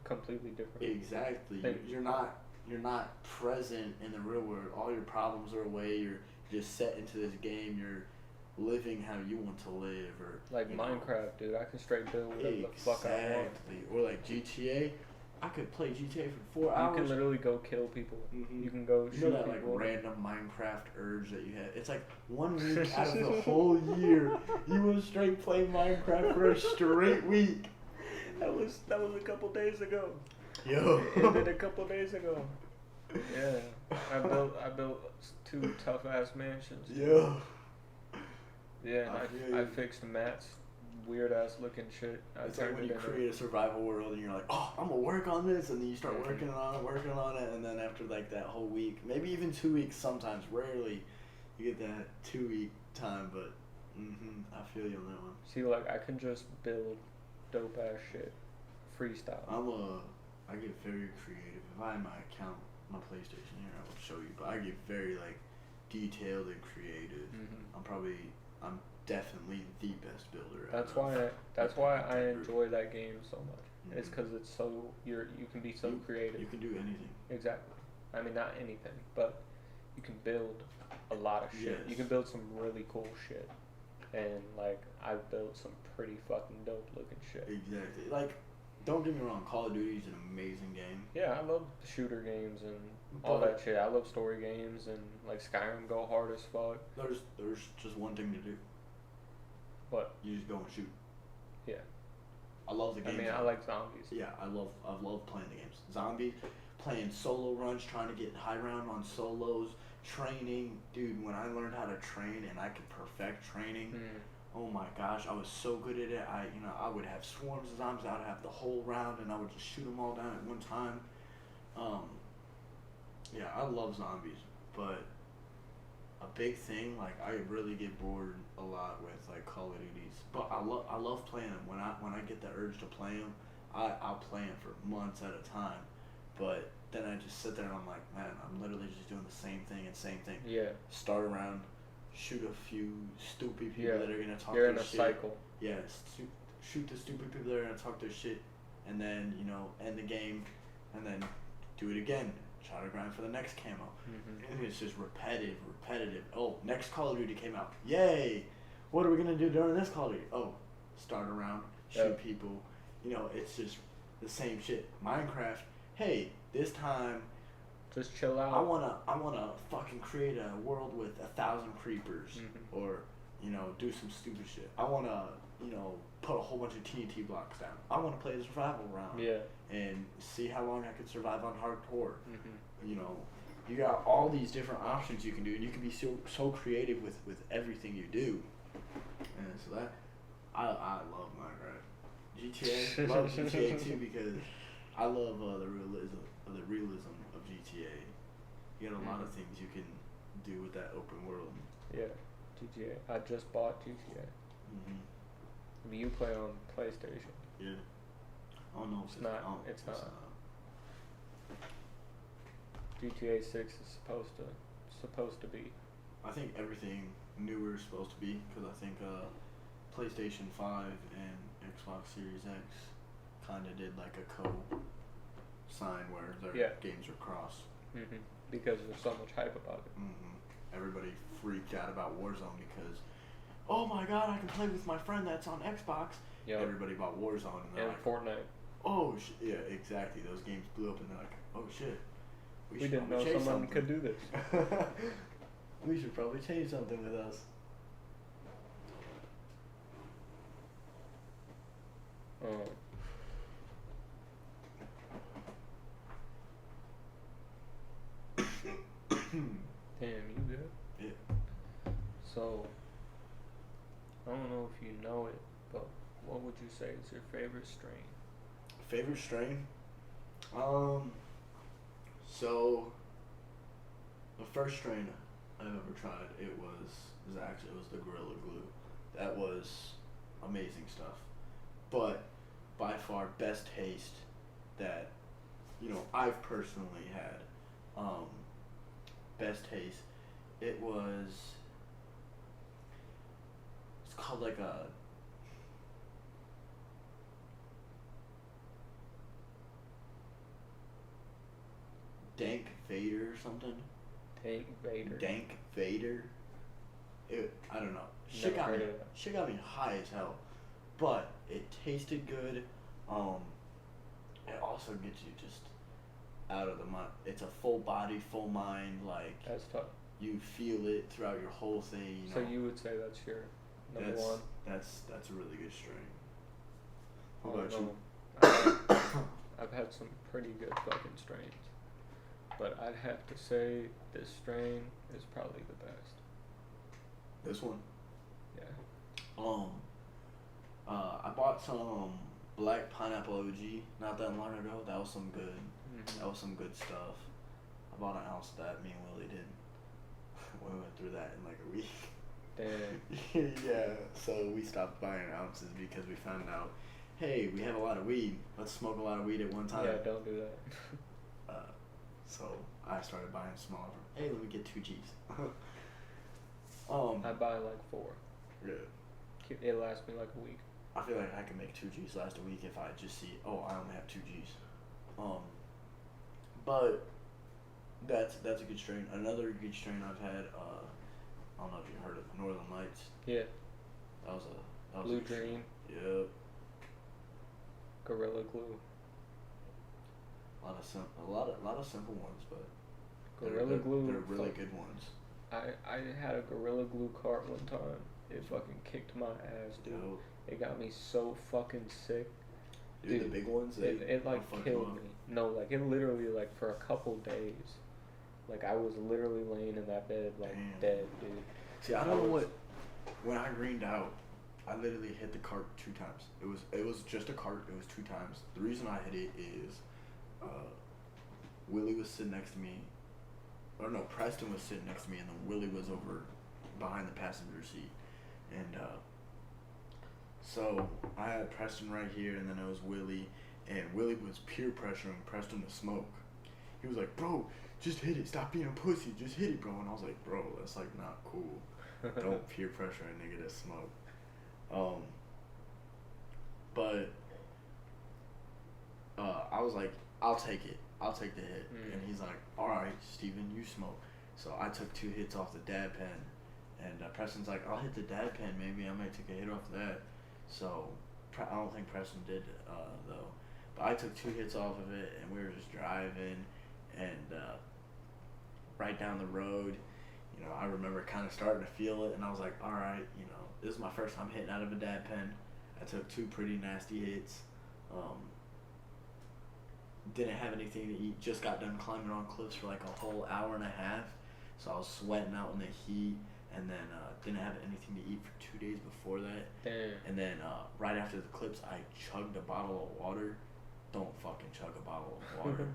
completely different.
Exactly.
thing.
You're not present in the real world. All your problems are away. You're just set into this game. You're living how you want to live, or
Like
you know.
Minecraft, dude. I can straight build whatever the fuck I want.
Exactly. Or like GTA. I could play GTA for 4
You
hours.
can literally go kill people.
Mhm.
You can go
You
shoot
know that like
people.
random Minecraft urge that you have? It's like 1 week out of the whole year, you will straight play Minecraft for a straight week.
That was a couple days ago.
Yo.
It did a couple days ago. Yeah, I built 2 tough ass mansions.
Yo.
Yeah,
I
and
feel
I
you.
fixed Matt's weird ass looking shit. I
It's like
turned
when
it
you
into
create a survival world and you're like, oh, I'm gonna work on this, and then you start
Mhm.
working on it, and then after like that whole week, maybe even 2 weeks, sometimes, rarely, you get that 2 week time. But I feel you on that one.
See, like I can just build dope ass shit, freestyle.
I get very creative. If I had my account, my PlayStation here, I would show you. But I get very like detailed and creative.
Mhm.
I'm definitely the best builder.
That's why I enjoy that game so much. It's
Mhm.
because it's so you can be so creative.
You can do anything.
Exactly. I mean, not anything, but you can build a lot of shit. You
Yes.
can build some really cool shit, and like I've built some pretty fucking dope looking shit.
Exactly. Like, don't get me wrong, Call of Duty is an amazing game.
Yeah, I love the shooter games and all
But-
that shit. I love story games and like Skyrim go hard as fuck.
There's just one thing to do.
But
You just go and shoot.
yeah,
I love the
I
game.
mean I like zombies.
Yeah, I love playing the games. Zombies, playing solo runs, trying to get high round on solos, training. Dude, when I learned how to train and I could perfect training,
Mm.
oh my gosh, I was so good at it. I would have swarms of zombies. I would have the whole round, and I would just shoot them all down at one time. Yeah, I love zombies, but a big thing, like I really get bored a lot with like Call of Duties. But I love playing them. When I get the urge to play them, I'll play them for months at a time. But then I just sit there and I'm like, man, I'm literally just doing the same thing.
Yeah,
Start around, shoot a few stupid people
Yeah.
that are gonna talk
you're
their
in a
shit.
cycle.
Yeah, shoot the stupid people that are gonna talk their shit, and then end the game, and then do it again. Try to grind for the next camo.
Mhm.
And it's just repetitive. Oh, next Call of Duty came out. Yay! What are we gonna do during this Call of Duty? Oh, start around, shoot
Yep.
people. It's just the same shit. Minecraft. Hey, this time
Just chill out.
I wanna fucking create a world with 1,000 creepers,
Mhm.
or do some stupid shit. I wanna put a whole bunch of TNT blocks down. I wanna play the survival round.
Yeah.
And see how long I could survive on hardcore.
Mhm.
You got all these different options you can do, and you can be so creative with everything you do. And so that I love Minecraft. GTA, love GTA too, because I love the realism of GTA. You got a lot of things you can do with that open world.
Yeah. GTA. I just bought GTA.
Mm-hmm.
But you play on PlayStation.
Yeah. Oh no,
It's not. GTA 6 is supposed to be.
I think everything newer is supposed to be, because I think PlayStation 5 and Xbox Series X kind of did like a co-sign where their
Yeah.
games are cross.
Mhm. Because there's so much hype about it.
Everybody freaked out about Warzone because, oh my god, I can play with my friend that's on Xbox.
Yep.
Everybody bought Warzone, and they're
And
like,
Fortnite.
oh yeah, exactly. Those games blew up, and they're like, oh shit.
We
should
didn't know
probably change
someone
something."
could do this.
We should probably change something with us.
Damn, you good?
Yeah.
So, I don't know if you know it, but what would you say is your favorite strain?
Favorite strain? So the first strain I've ever tried, it was the Gorilla Glue. That was amazing stuff. But by far best taste that I've personally had. Best taste. It's called like a Dank Vader or something.
Tank Vader.
Dank Vader. I don't know.
Never heard of it.
Shit got me high as hell, but it tasted good. It also gets you just out of the mind. It's a full body, full mind. Like
That's tough.
you feel it throughout your whole thing. You know?
So you would say that's your number one?
That's a really good strain.
I
What
don't
about you?
know. I've had some pretty good fucking strains, but I'd have to say this strain is probably the best.
This one.
Yeah.
I bought some black pineapple OG not that long ago. That was some good.
Mhm.
That was some good stuff. I bought an ounce of that. Me and Willie did. We went through that in like a week.
Damn.
Yeah. So we stopped buying ounces because we found out, hey, we have a lot of weed. Let's smoke a lot of weed at one time.
Yeah, don't do that.
So I started buying smaller. Hey, let me get 2 G's.
I buy like 4.
Yeah.
It lasts me like a week.
I feel like I can make 2 G's last a week if I just see, oh, I only have 2 G's. But that's a good strain. Another good strain I've had, I don't know if you heard of Northern Lights.
Yeah.
That was a
Blue
good strain.
Dream.
Yep.
Gorilla Glue.
A lot of simple ones, but
Gorilla Glue.
they're really good ones.
I had a Gorilla Glue cart one time. It fucking kicked my ass, dude.
Yo,
It got me so fucking sick.
dude, the big ones, they
It like
they'll fuck you
killed
up.
me. No, like it literally like for a couple days. Like I was literally laying in that bed like
Damn.
dead, dude.
See, I don't know what. When I greened out, I literally hit the cart 2 times. It was just a cart. It was 2 times. The reason I hit it is, Willie was sitting next to me. Or no, Preston was sitting next to me, and then Willie was over behind the passenger seat, and so I had Preston right here, and then it was Willie, and Willie was peer pressuring Preston to smoke. He was like, "Bro, just hit it. Stop being a pussy. Just hit it, bro." And I was like, "Bro, that's like not cool. Don't peer pressure a nigga to smoke." But I was like, "I'll take it. I'll take the hit." And he's like, "All right, Steven, you smoke." So I took 2 hits off the dab pen, and Preston's like, "I'll hit the dab pen. Maybe I might take a hit off that." So I don't think Preston did though. But I took 2 hits off of it, and we were just driving, and right down the road, you know, I remember kind of starting to feel it, and I was like, all right, you know, this is my first time hitting out of a dab pen. I took 2 pretty nasty hits. Didn't have anything to eat. Just got done climbing on cliffs for like a whole hour and a half, so I was sweating out in the heat, and then didn't have anything to eat for 2 days before that.
Damn.
And then right after the clips, I chugged a bottle of water. Don't fucking chug a bottle of water.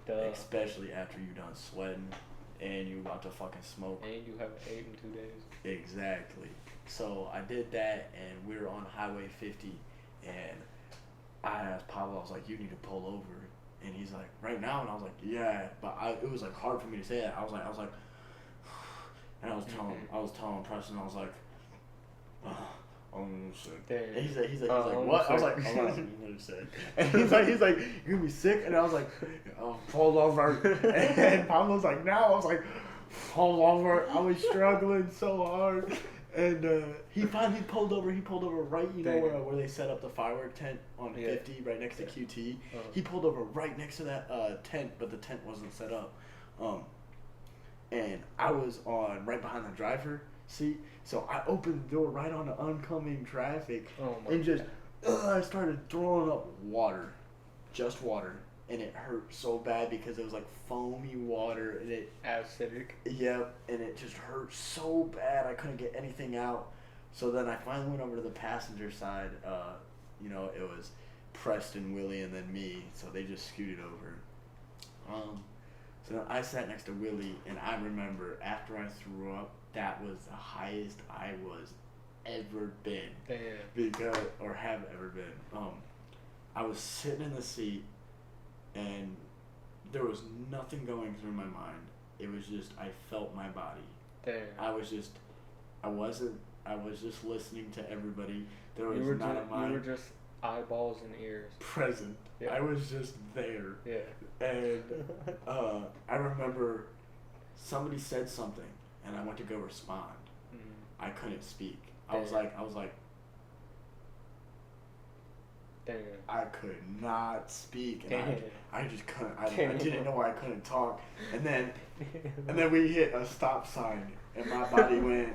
Duh.
Especially after you done sweating and you about to fucking smoke.
And you haven't ate in 2 days.
Exactly. So I did that, and we were on Highway 50, and I asked Pablo, I was like, "You need to pull over." And he's like, "Right now?" And I was like, "Yeah." But it was like hard for me to say that. I was like, and I was telling Preston, I was like, I'm sick.
Damn.
And he's like,
I'm
"What?" I was
sick.
like, "I'm not even sick." And he's like, "You're gonna be sick?" And I was like, "Oh, pull over." And Pablo's like, "No." I was like, "Pull over." I was struggling so hard. And he finally pulled over. He pulled over right, where they set up the firework tent on 50, right next to QT. He pulled over right next to that tent, but the tent wasn't set up. And I was on right behind the driver seat, so I opened the door right onto oncoming traffic, and just I started throwing up water, just water, and it hurt so bad because it was like foamy water, and it
acidic.
Yep, and it just hurt so bad I couldn't get anything out. So then I finally went over to the passenger side. It was Preston, Willie, and then me. So they just scooted over. So then I sat next to Willie, and I remember after I threw up, that was the highest I was ever been.
Damn.
Have ever been. I was sitting in the seat, and there was nothing going through my mind. It was just, I felt my body.
Damn.
I wasn't I was just listening to everybody. There was
You were
none
just,
of my
you were just eyeballs and ears.
present.
Yeah.
I was just there.
Yeah.
And I remember somebody said something, and I went to go respond. I couldn't speak. I was like,
Damn.
I could not speak, and
Damn.
I just couldn't. I didn't know why I couldn't talk. And then we hit a stop sign, and my body went,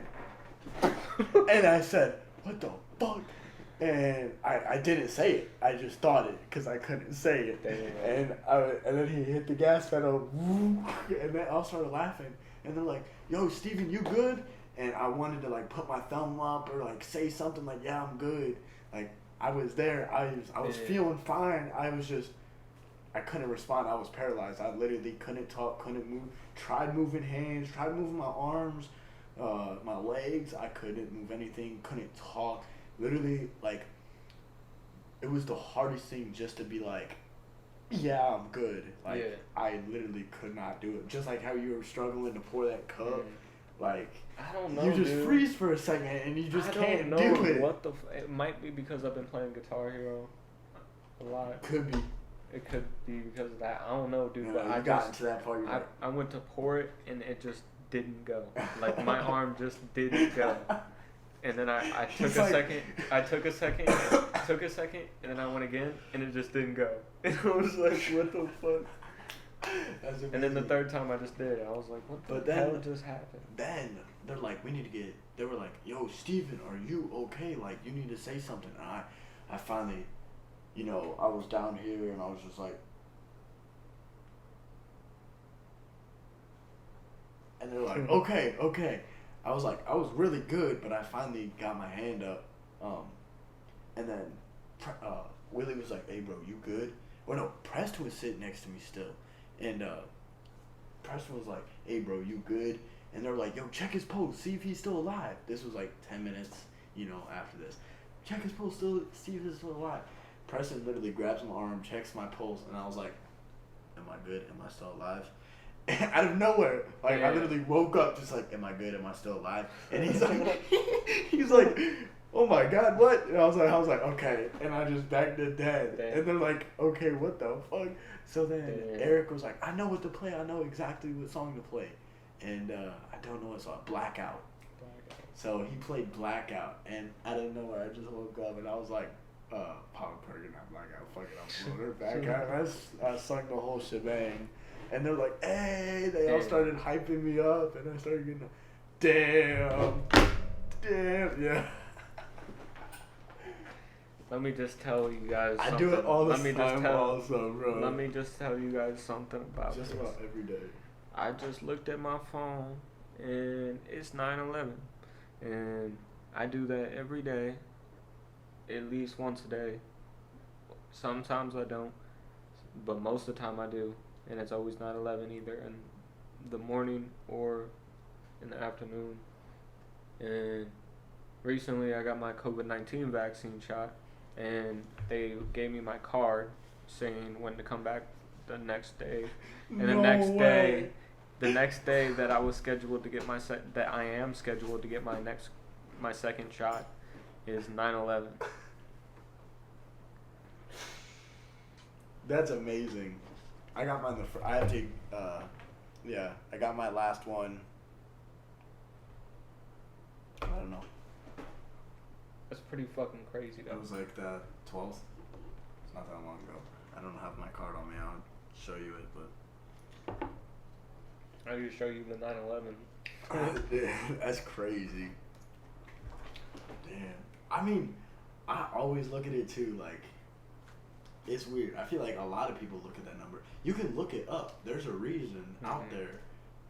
and I said, "What the fuck?" And I didn't say it. I just thought it because I couldn't say it.
Damn.
And then he hit the gas pedal, and then I started laughing. And they're like, "Yo, Steven, you good?" And I wanted to like put my thumb up or like say something like, "Yeah, I'm good." Like I was there. I was feeling fine. I couldn't respond. I was paralyzed. I literally couldn't talk, couldn't move. Tried moving hands, tried moving my arms, my legs. I couldn't move anything. Couldn't talk. Literally, like, it was the hardest thing just to be like, yeah, I'm good. Like,
Yeah.
I literally could not do it. Just like how you were struggling to pour that cup. Like,
I don't know,
you just
dude.
freeze for a second and you just
I
can't
don't know
do it.
what the. It might be because I've been playing Guitar Hero a lot.
Could be.
It could be because of that. I don't know, dude.
You
but
know,
I
you got
just,
into that part. You're like,
I went to pour it and it just didn't go. Like my arm just didn't go. And then I took
He's
a
like-
second. I took a second, and then I went again, and it just didn't go. And I was like, "What the fuck?"
That's
And then the
amazing.
third time I just did it. I was like, "What the
But then-
hell just happened?"
Then they're like, we need to get. They were like, "Yo, Steven, are you okay? Like, you need to say something." And I finally, you know, I was down here and I was just like, and they're like, okay. I was like, I was really good, but I finally got my hand up, and then Willie was like, "Hey, bro, you good?" Well, no, Preston was sitting next to me still, and Preston was like, "Hey, bro, you good?" And they're like, "Yo, check his pulse, see if he's still alive." This was like 10 minutes, you know, after this. Check his pulse, see if he's still alive. Preston literally grabs my arm, checks my pulse, and I was like, "Am I good? Am I still alive?" Out of nowhere, like I literally woke up just like, "Am I good? Am I still alive?" And he's like, he's like, "Oh my God, what?" And I was like, "Okay," and I just backed it dead.
Damn.
And they're like, "Okay, what the fuck?" So then
Damn.
Eric was like, "I know what to play. I know exactly what song to play," and I don't know what song. Blackout. So he played Blackout, and out of nowhere, I just woke up and I was like, Papa Perkin, not Blackout. Fuck it, I'm blowing her back out. I sung the whole shebang. And they're like, "Hey," they all
Damn.
started hyping me up, and I started getting, damn, yeah.
Let me just tell you guys
I
something.
do it all the
Let me
time
just tell,
also, bro.
Let me just tell you guys something about
Just
this.
about every day.
I just looked at my phone, and it's 9/11, and I do that every day, at least once a day. Sometimes I don't, but most of the time I do, and it's always 9/11 either in the morning or in the afternoon. And recently I got my COVID-19 vaccine shot, and they gave me my card saying when to come back the next day. And the
No
next
way.
day, the next day that I was scheduled to get that I am scheduled to get my second shot is 9/11.
That's amazing. I got mine I have to, yeah, I got my last one. I don't know.
That's pretty fucking crazy though.
It was like the 12th. It's not that long ago. I don't have my card on me. I'll show you it, but.
I need to show you the 9/11.
That's crazy. Damn. I mean, I always look at it too, like, it's weird. I feel like a lot of people look at that number. You can look it up. There's a reason out
Mhm.
there,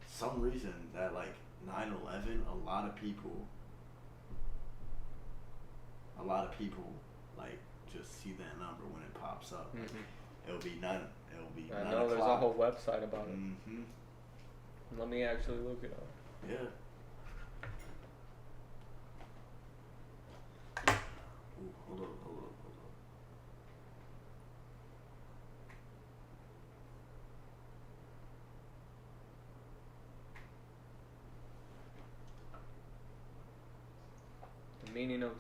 some reason that, like, 9/11, a lot of people, like, just see that number when it pops up.
Mhm.
It'll be 9
I know there's a whole
o'clock.
website about it.
Mm-hmm.
Let me actually look it up.
Yeah. Ooh, hold up.
Meaning of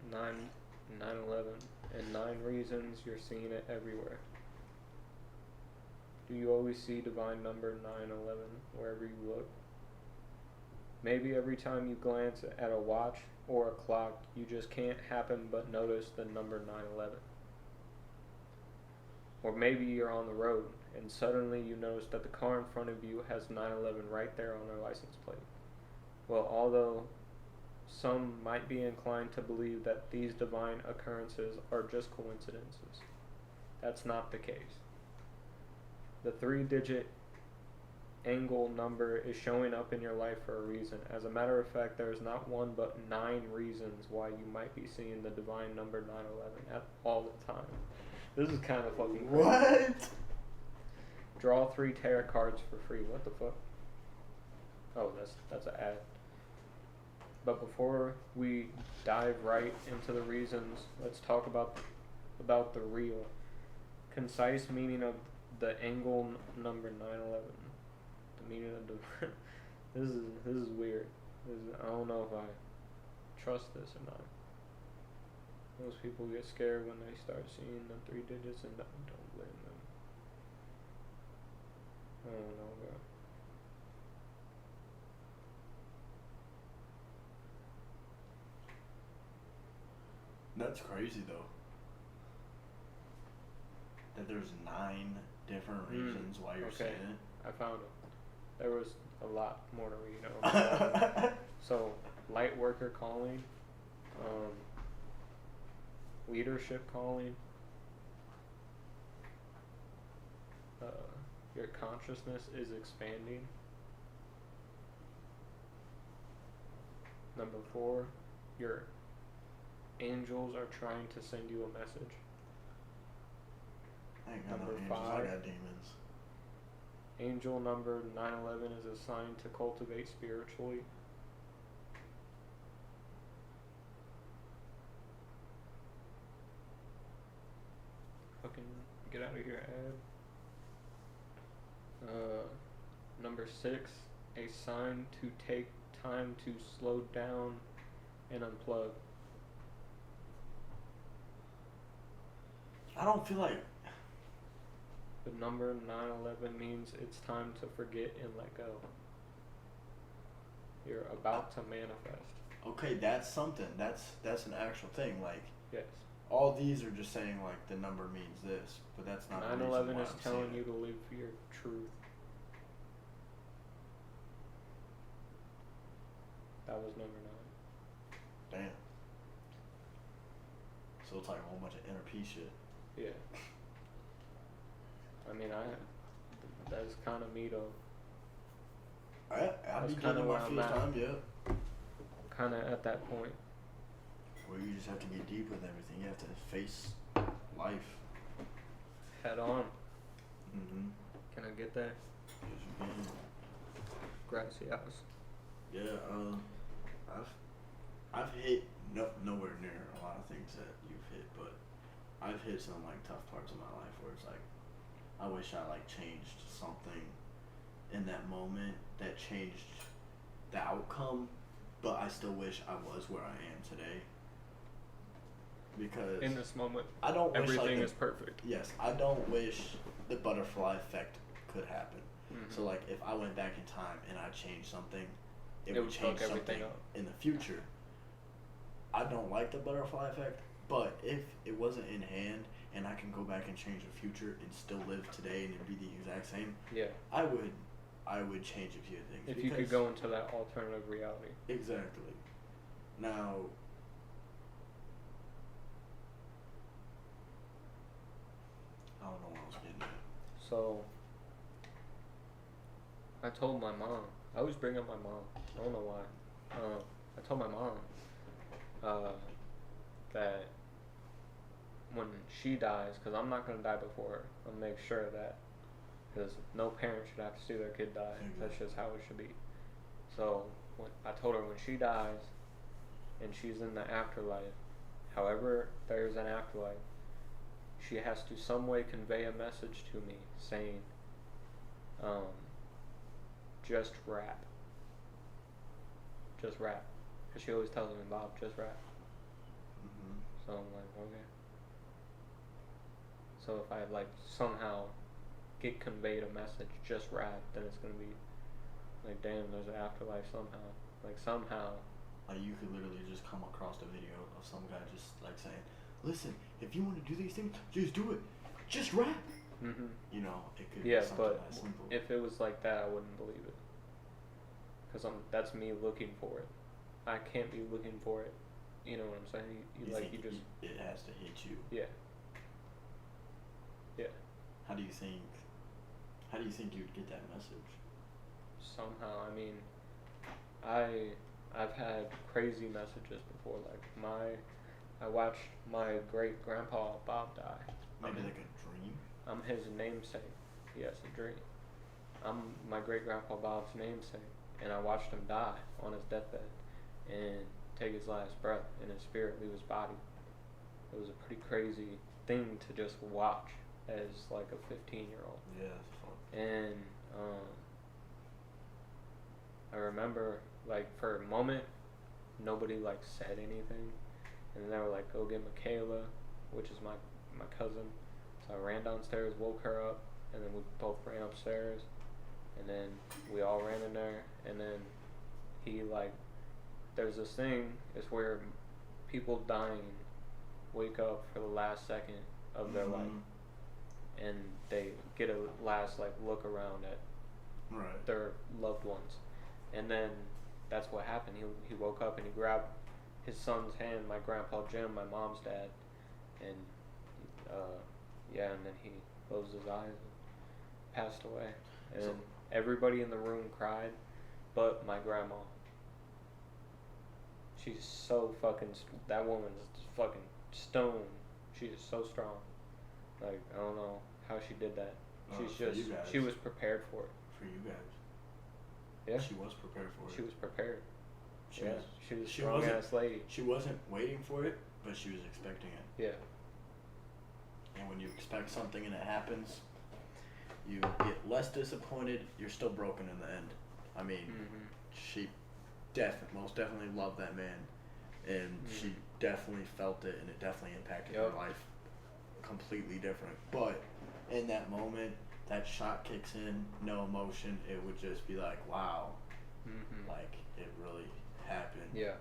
9/11 and 9 reasons you're seeing it everywhere. Do you always see divine number 9/11 wherever you look? Maybe every time you glance at a watch or a clock, you just can't happen but notice the number 9/11. Or maybe you're on the road and suddenly you notice that the car in front of you has 9/11 right there on their license plate. Well, although some might be inclined to believe that these divine occurrences are just coincidences, that's not the case. The 3-digit angle number is showing up in your life for a reason. As a matter of fact, there is not one but 9 reasons why you might be seeing the divine number 9/11 at all the time. This is kind of fucking crazy.
What?
Draw 3 tarot cards for free. What the fuck? Oh, that's an ad. But before we dive right into the reasons, let's talk about the real, concise meaning of the angle number 9/11. The meaning of the this is weird. I don't know if I trust this or not. Most people get scared when they start seeing the 3 digits, and don't blame them. I don't know, bro.
That's crazy though. That there's 9 different reasons why you're saying it.
I found it. There was a lot more to read. So, light worker calling, leadership calling, your consciousness is expanding. Number 4, your angels are trying to send you a message.
I ain't got no
Number
angels,
5.
I got demons.
Angel number 9/11 is assigned to cultivate spiritually. Fucking get out of here, ad. Number 6, a sign to take time to slow down and unplug.
I don't feel like...
The number 9/11 means it's time to forget and let go. You're about to manifest.
Okay, that's something. That's an actual thing. Like,
Yes.
all these are just saying, like, the number means this, but that's not the reason
9/11
why
is
I'm
telling
saying
you
it.
to live for your truth. That was number 9.
Damn. So it's like a whole bunch of inner peace shit.
Yeah. I mean, that's kind of me though.
I'll
That's
be
kinda
getting
where
my
I'm
first
at.
time, yeah.
Kind of at that point.
Where you just have to get deep with everything. You have to face life.
Head on.
Mm-hmm.
Can I get there?
Yes, you can.
Gracias.
Yeah, I've hit nowhere near a lot of things that you've hit, but I've hit some like tough parts of my life where it's like I wish I like changed something in that moment that changed the outcome, but I still wish I was where I am today. Because
In this moment,
I don't wish
everything
like
is perfect.
Yes, I don't wish the butterfly effect could happen.
Mhm.
So like if I went back in time and I changed something, it
It
would
would
change
fuck everything
something
up.
in the future. I don't like the butterfly effect, but if it wasn't in hand and I can go back and change the future and still live today and it'd be the exact same,
Yeah.
I would change a few things.
If you could go into that alternative reality.
Exactly. Now, I don't know what I was getting at.
So, I told my mom. I always bring up my mom. I don't know why. I told my mom that when she dies, because I'm not going to die before her, I'll make sure of that. Because no parent should have to see their kid die. That's just how it should be. So, I told her when she dies and she's in the afterlife, however there's an afterlife, she has to some way convey a message to me saying, just rap. Just rap. Because she always tells me, Bob, just rap. So I'm like, okay. So if I like somehow get conveyed a message just rap, then it's gonna be like, damn, there's an afterlife somehow. Like somehow.
Like you could literally just come across a video of some guy just like saying, "Listen, if you want to do these things, just do it. Just rap."
Mm-hmm.
You know, it could
Yeah,
be something
but
that simple.
if it was like that, I wouldn't believe it. Cause that's me looking for it. I can't be looking for it. You know what I'm saying? You like
think
you just
it has to hit you.
yeah. Yeah.
How do you think you'd get that message?
Somehow, I mean, I've had crazy messages before. Like I watched my great grandpa Bob die.
Maybe like a dream.
I'm his namesake. He has a dream. I'm my great grandpa Bob's namesake, and I watched him die on his deathbed and take his last breath, and his spirit leave his body. It was a pretty crazy thing to just watch as like a 15-year-old.
Yeah, that's fun.
And I remember like for a moment nobody like said anything, and then they were like, go get Michaela, which is my cousin. So I ran downstairs, woke her up, and then we both ran upstairs, and then we all ran in there, and then he like, there's this thing, it's where people dying wake up for the last second of their life, and they get a last like look around at their loved ones, and then that's what happened. He woke up and he grabbed his son's hand, my grandpa Jim, my mom's dad, and and then he closed his eyes and passed away, and
So-
everybody in the room cried, but my grandma. She's so fucking, that woman's fucking stone. She's so strong. Like, I don't know how she did that. She's
for you
just,
guys.
she was prepared for it.
For you guys.
Yeah.
She was prepared for it.
She was prepared.
She
yeah.
was.
She was a
she
strong
wasn't-
ass lady.
She wasn't waiting for it, but she was expecting it.
Yeah.
And when you expect something and it happens, you get less disappointed. You're still broken in the end. I mean, she most definitely loved that man, and she definitely felt it, and it definitely impacted her life completely different. But in that moment, that shot kicks in, no emotion. It would just be like, wow, like it really happened.
Yeah.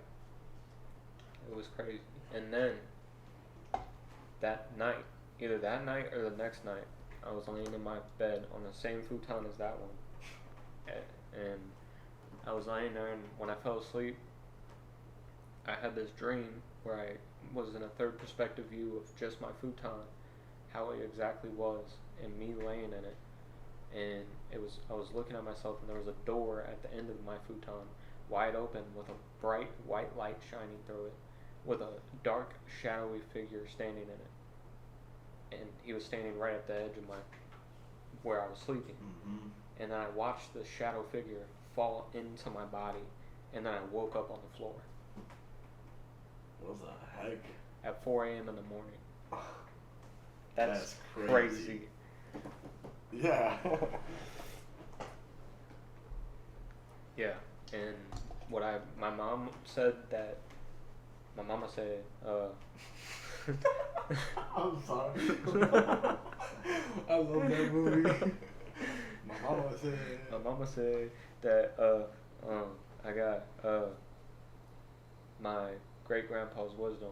It was crazy. And then that night, either that night or the next night, I was laying in my bed on the same futon as that one. And I was laying there, and when I fell asleep, I had this dream where I was in a third perspective view of just my futon, how it exactly was, and me laying in it. And I was looking at myself, and there was a door at the end of my futon, wide open, with a bright white light shining through it, with a dark, shadowy figure standing in it. And he was standing right at the edge of where I was sleeping. And then I watched the shadow figure fall into my body, and then I woke up on the floor.
What the heck?
At 4 a.m. in the morning.
That's
crazy.
Yeah.
Yeah, and my mom said that, my mama said,
I'm sorry. I love that movie. My mama said
that I got my great grandpa's wisdom,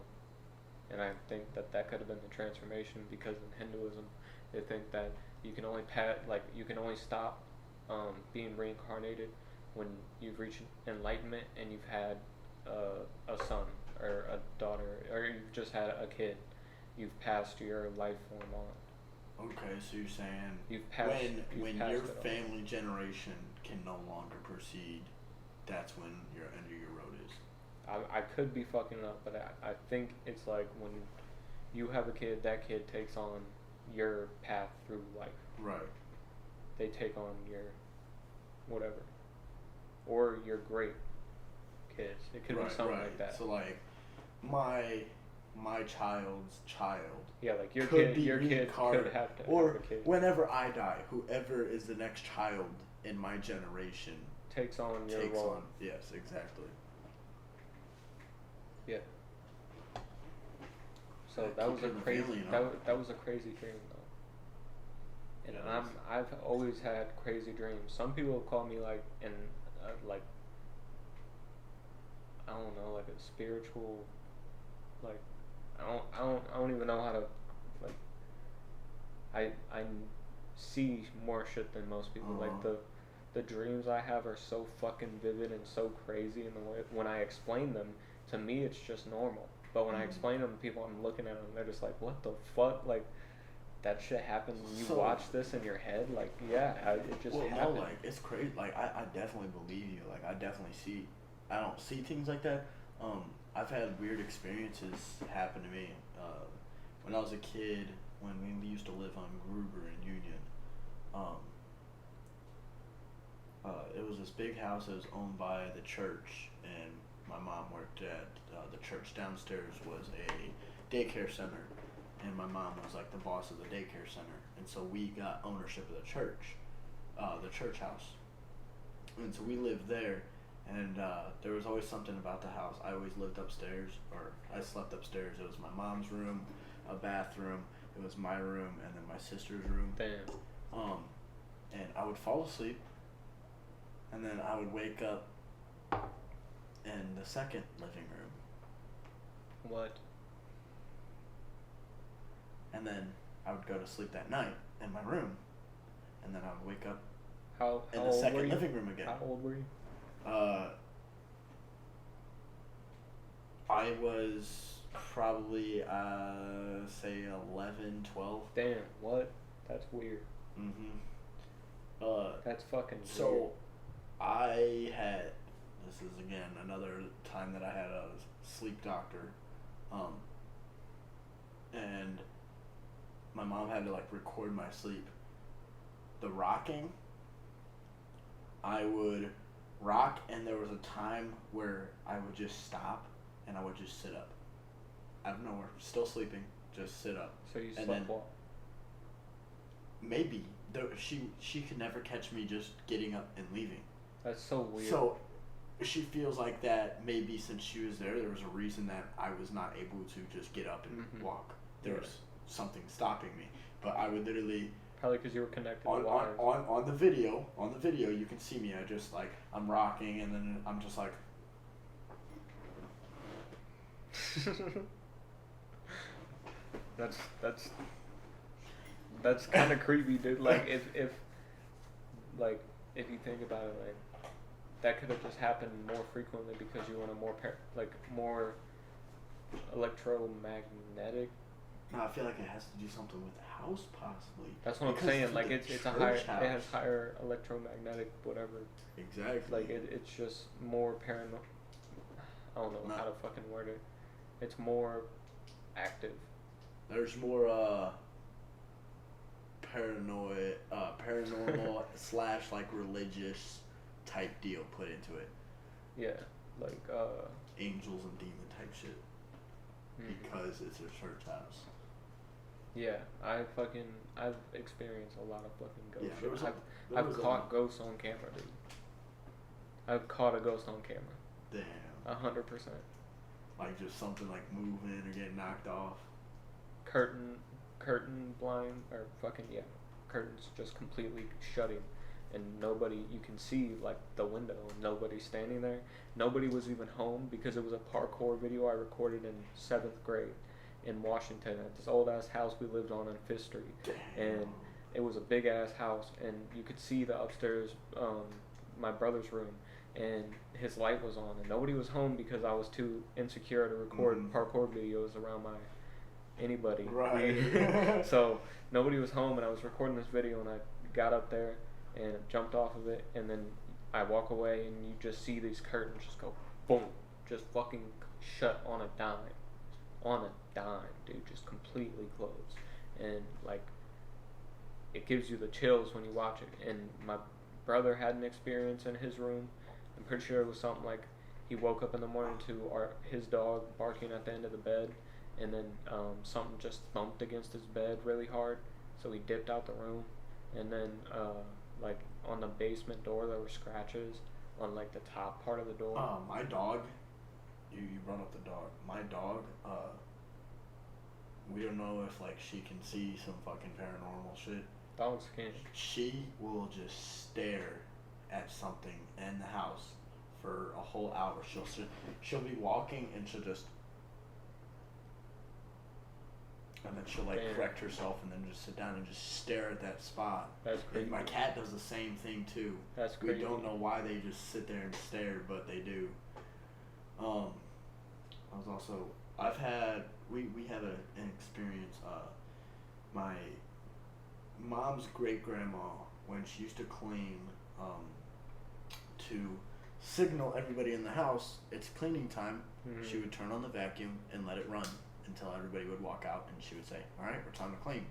and I think that could have been the transformation, because in Hinduism they think that you can only stop being reincarnated when you've reached enlightenment and you've had a son or a daughter, or you've just had a kid. You've passed your life form on.
Okay, so you're saying when
passed
your
it on.
family generation can no longer proceed, that's when your end of your road is.
I could be fucking it up, but I think it's like when you have a kid, that kid takes on your path through life.
Right.
They take on your whatever, or your great kids. It could be something like that.
So like my child's child.
Yeah, like your
could
kid.
be
Your kid could have to
or
have a kid.
whenever I die, whoever is the next child in my generation
Takes on your
takes
role.
on. Yes, exactly.
Yeah. So
Yeah,
that
keep
was
you
a
in the
crazy
family, you know?
that was a crazy dream though. And
Yeah,
I've always had crazy dreams. Some people call me like like I don't know, like a spiritual, like I don't even know how to, like, I see more shit than most people. Like the dreams I have are so fucking vivid and so crazy in the way when I explain them, to me it's just normal. But when I explain them to people, I'm looking at them, they're just like, what the fuck? Like, that shit happened when you
So-
watch this in your head? Like, yeah, it just
Well,
happened.
no, like, it's crazy. Like, I definitely believe you. Like, I definitely see. I don't see things like that. I've had weird experiences happen to me. When I was a kid, when we used to live on Gruber in Union, it was this big house that was owned by the church, and my mom worked at the church. Downstairs was a daycare center, and my mom was like the boss of the daycare center, and so we got ownership of the church house, and so we lived there, and there was always something about the house. I always lived upstairs, or I slept upstairs. It was my mom's room, a bathroom, it was my room, and then my sister's room.
Damn.
And I would fall asleep, and then I would wake up in the second living room,
What?
and then I would go to sleep that night in my room, and then I would wake up
How
in the
old were
second
you?
living room again.
How old were you?
I was probably say 11, 12.
Damn, what? That's weird. That's fucking weird.
So I had, this is again another time that I had a sleep doctor, and my mom had to like record my sleep. The rocking, I would rock, and there was a time where I would just stop and I would just sit up out of nowhere, still sleeping, just sit up.
So you
and
slept
then-
well.
Maybe she could never catch me just getting up and leaving.
That's so weird.
So she feels like that maybe since she was there was a reason that I was not able to just get up and
Mhm.
walk. There
Yeah.
was something stopping me. But I would literally
Probably because you were connected
on
to wires.
on the video you can see me. I just like I'm rocking, and then I'm just like
that's kind of creepy, dude. Like if you think about it, like that could have just happened more frequently because you want a more electromagnetic.
no, I feel like it has to do something with the house possibly.
That's what I'm
Because
saying. Like
the
it's a higher,
church
it has
house.
higher electromagnetic whatever.
Exactly.
Like it's just more parano. I don't know
No.
how to fucking word it. It's more active.
There's more paranormal / like religious type deal put into it.
Yeah, like
Angels and demon type shit.
mhm.
Because it's a church house.
Yeah, I've experienced a lot of fucking ghost
Yeah, there
shit.
was a- there
I've
was a-
caught ghosts on camera, dude. I've caught a ghost on camera.
Damn.
100%.
Like just something like moving or getting knocked off.
Curtain blind or fucking yeah, curtains just completely shutting, and nobody. You can see like the window. And nobody's standing there. Nobody was even home because it was a parkour video I recorded in 7th grade in Washington at this old ass house we lived on 5th Street.
Damn.
And it was a big ass house, and you could see the upstairs, my brother's room, and his light was on, and nobody was home because I was too insecure to record
Mhm.
parkour videos around anybody.
Right.
So nobody was home, and I was recording this video, and I got up there and jumped off of it, and then I walk away, and you just see these curtains just go boom, just fucking shut on a dime, dude, just completely closed, and like it gives you the chills when you watch it. And my brother had an experience in his room. I'm pretty sure it was something like he woke up in the morning to his dog barking at the end of the bed, and then something just thumped against his bed really hard, so he dipped out the room, and then like on the basement door there were scratches on like the top part of the door.
My dog, you brought up the dog. My dog, We don't know if like she can see some fucking paranormal shit.
Dogs can't.
She will just stare at something in the house for a whole hour. She'll be walking and she'll just, and then she'll like
Damn.
correct herself and then just sit down and just stare at that spot.
That's crazy.
And my cat does the same thing too.
That's crazy.
We don't know why they just sit there and stare, but they do. We had an experience. My mom's great grandma, when she used to clean, to signal everybody in the house it's cleaning time, she would turn on the vacuum and let it run until everybody would walk out, and she would say, "All right, we're time to clean."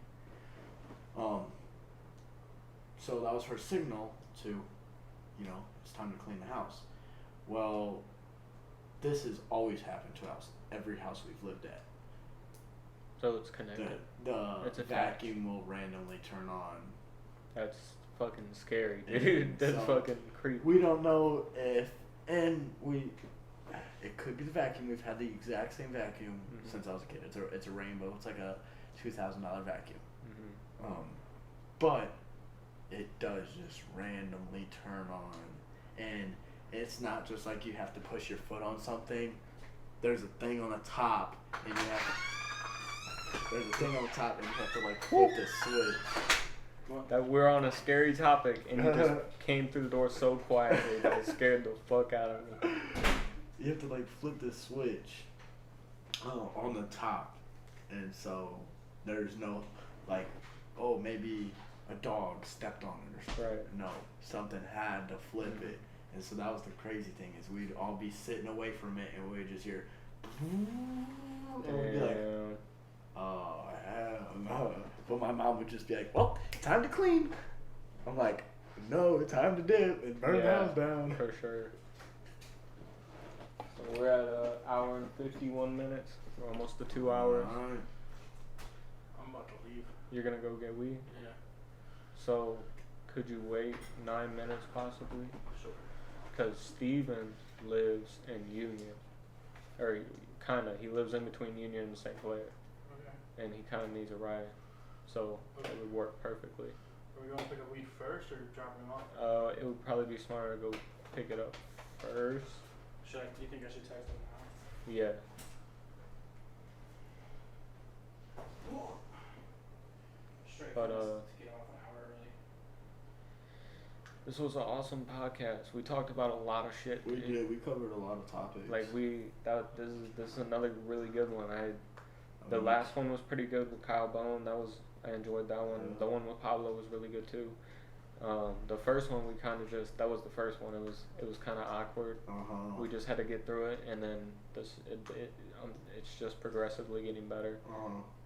So that was her signal to, you know, it's time to clean the house. Well, this has always happened to us, every house we've lived at.
So it's connected.
The vacuum will randomly turn on.
That's fucking scary, dude. That's
So,
fucking creepy.
We don't know if, it could be the vacuum. We've had the exact same vacuum since I was a kid. It's a rainbow. It's like a $2,000 vacuum. But it does just randomly turn on, and it's not just like you have to push your foot on something. There's a thing on the top, and you have to like flip the switch.
That we're on a scary topic, and you just came through the door so quietly that it scared the fuck out of me.
You have to like flip the switch on the top, and so there's no like, oh, maybe a dog stepped on it or something.
Right.
No, something had to flip it, and so that was the crazy thing, is we'd all be sitting away from it, and we'd just hear, and we'd be like, oh hell no. But my mom would just be like, well, time to clean. I'm like, no, it's time to dip and burn the house down.
For sure. So we're at an hour and 51 minutes. We're almost to 2 hours.
Alright.
I'm about to leave.
You're gonna go get weed?
Yeah.
So, could you wait 9 minutes possibly?
Sure.
Because Steven lives in Union. Or, kinda. He lives in between Union and St. Clair.
Okay.
And he kinda needs a ride. So, it would work perfectly.
Are we going to pick up weed first or dropping him off?
It would probably be smarter to go pick it up first.
Do you think I should text him now?
Yeah.
Straight
But,
to get off an hour early.
This was an awesome podcast. We talked about a lot of shit.
We
dude.
did. We covered a lot of topics.
Like this is another really good one. The last one was pretty good with Kyle Bone. I enjoyed that one.
Yeah.
The one with Pablo was really good too. The first one we kind of that was the first one. It was kind of awkward. We just had to get through it, and then it's just progressively getting better.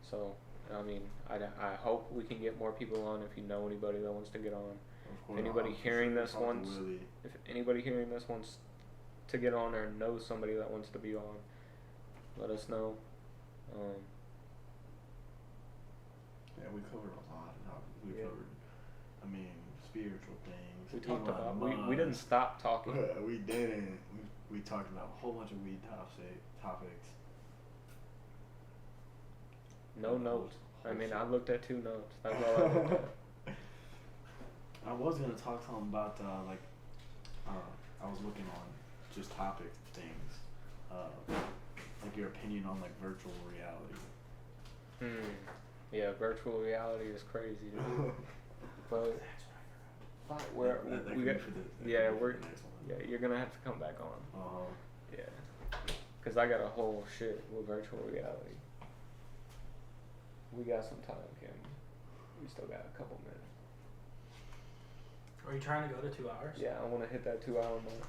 So I mean, I hope we can get more people on. If you know anybody that wants to get on, if anybody hearing this wants to get on or knows somebody that wants to be on, let us know.
Yeah, we covered a lot of topics. We covered, I mean, spiritual things.
We talked
Elon
about we didn't stop talking.
We didn't. We talked about a whole bunch of weed topics.
No notes. I mean, I looked at 2 notes. That's all I looked at.
I was gonna talk to him about I was looking on just topic things, like your opinion on like virtual reality.
Yeah, virtual reality is crazy, dude. But you're gonna have to come back on. Yeah, cause I got a whole shit with virtual reality. We got some time, Kim. We still got a couple minutes.
Are you trying to go to 2 hours?
Yeah, I want to hit that 2 hour mark.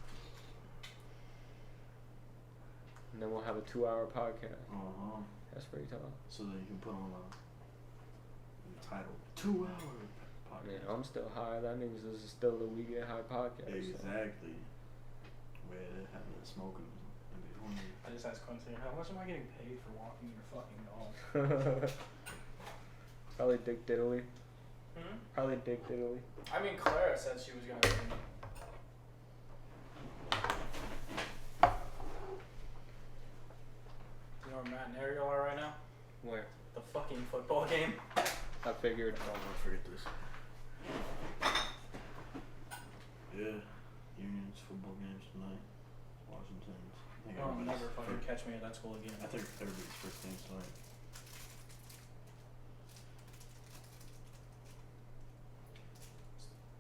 And then we'll have a 2 hour podcast. That's pretty tough.
So that you can put on the title 2 hour podcast.
Man, I'm still high. That means this is still the We Get High podcast.
Exactly. Where they're having a smoking.
I just asked Quincy, how much am I getting paid for walking your fucking dog?
Probably Dick Diddley. Probably Dick Diddley.
I mean, Clara said she was gonna. You know where Matt and Ariel are right now?
Where?
the fucking football game.
I figured.
I'll never forget this. Yeah, Union's football games tonight. Washington's. I think
You'll never
everybody's
fucking catch me at that school again.
I think everybody's first game's tonight.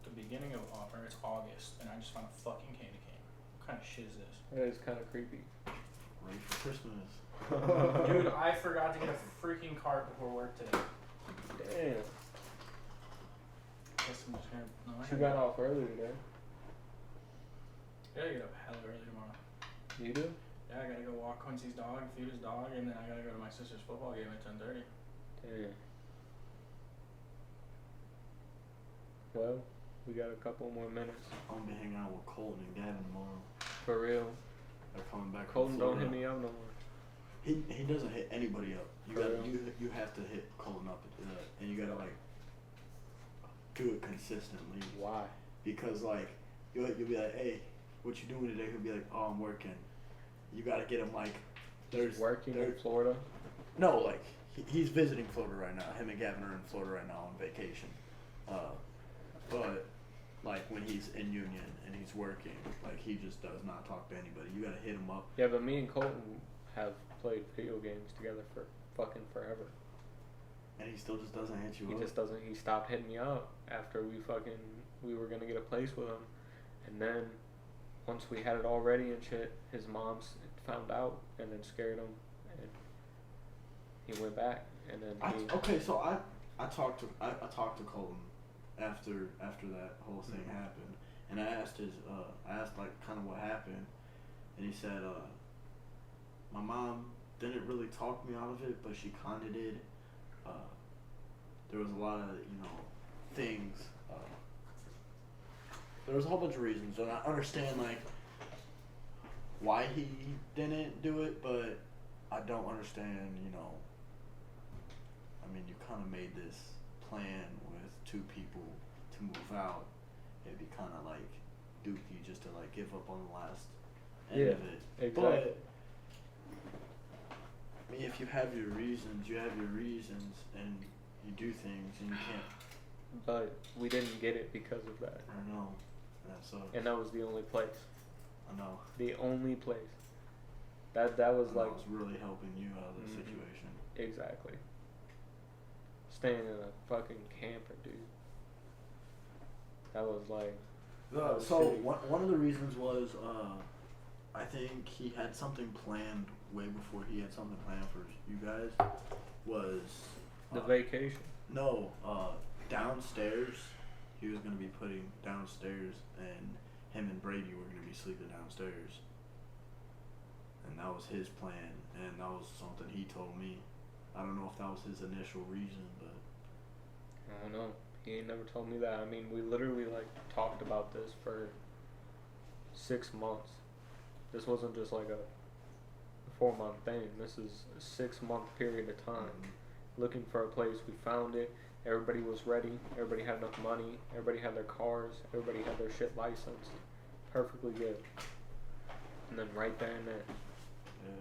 The beginning of it's August, and I just found a fucking candy cane. What kind of shit is this?
That is kind of creepy.
Ready for Christmas.
Dude, I forgot to get a freaking cart before work today.
Damn.
Guess I'm just gonna. No, I
You got off early today.
gotta get up hella early tomorrow.
You do?
Yeah, I gotta go walk Quincy's dog, feed his dog, and then I gotta go to my sister's football game at 10:30.
Damn. Well, we got a couple more minutes.
I'm gonna be hanging out with Colton and Gavin tomorrow.
For real.
They're coming back.
Colton
from
don't
Florida.
hit me up no more.
He doesn't hit anybody up. You
For
got
real?
you have to hit Colton up, and you gotta like do it consistently.
Why?
Because like you'll be like, hey, what you doing today? He'll be like, oh, I'm working. You gotta get him like
He's working in Florida.
No, like he's visiting Florida right now. Him and Gavin are in Florida right now on vacation. But like when he's in Union and he's working, like he just does not talk to anybody. You gotta hit him up.
Yeah, but me and Colton have played video games together for fucking forever.
And he still just doesn't hit you
He
up.
just doesn't. He stopped hitting me up after we were gonna get a place with him, and then once we had it all ready and shit, his mom's found out and then scared him, and he went back. And then
So I talked to Colton after that whole thing happened, and I asked like kind of what happened, and he said my mom didn't really talk me out of it, but she kind of did. There was a lot of things. There was a whole bunch of reasons, and I understand like why he didn't do it, but I don't understand. I mean, you kind of made this plan with two people to move out. It'd be kind of like dookie just to like give up on the last end of it.
Exactly.
But I mean, if you have your reasons, and you do things, and you can't.
But we didn't get it because of that.
I know. That sucks.
And that was the only place.
I know.
The only place. That was
I
like
was really helping you out of the
Mhm.
situation.
exactly. Staying in a fucking camper, dude. That was like. was
So
shitty.
one of the reasons was I think he had something planned way before he had something planned for you guys. Was
The vacation.
No, downstairs. He was gonna be putting downstairs, and him and Brady were gonna be sleeping downstairs. And that was his plan, and that was something he told me. I don't know if that was his initial reason, but
I don't know. He ain't never told me that. I mean, we literally like talked about this for 6 months. This wasn't just like a 4-month thing. This is a 6-month period of time. Looking for a place, we found it. Everybody was ready. Everybody had enough money. Everybody had their cars. Everybody had their shit licensed. Perfectly good. And then right there and then.
yeah.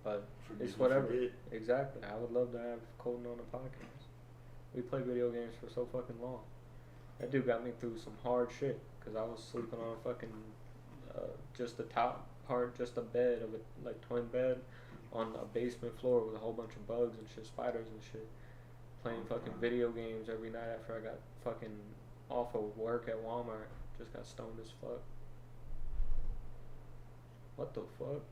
But
Forgive
it's
and
whatever.
forget.
Exactly. I would love to have Colton on the podcast. We played video games for so fucking long. That dude got me through some hard shit. Because I was sleeping on a fucking, just the top part, just a bed of a like twin bed on a basement floor with a whole bunch of bugs and shit, spiders and shit. Playing fucking video games every night after I got fucking off of work at Walmart. Just got stoned as fuck. What the fuck?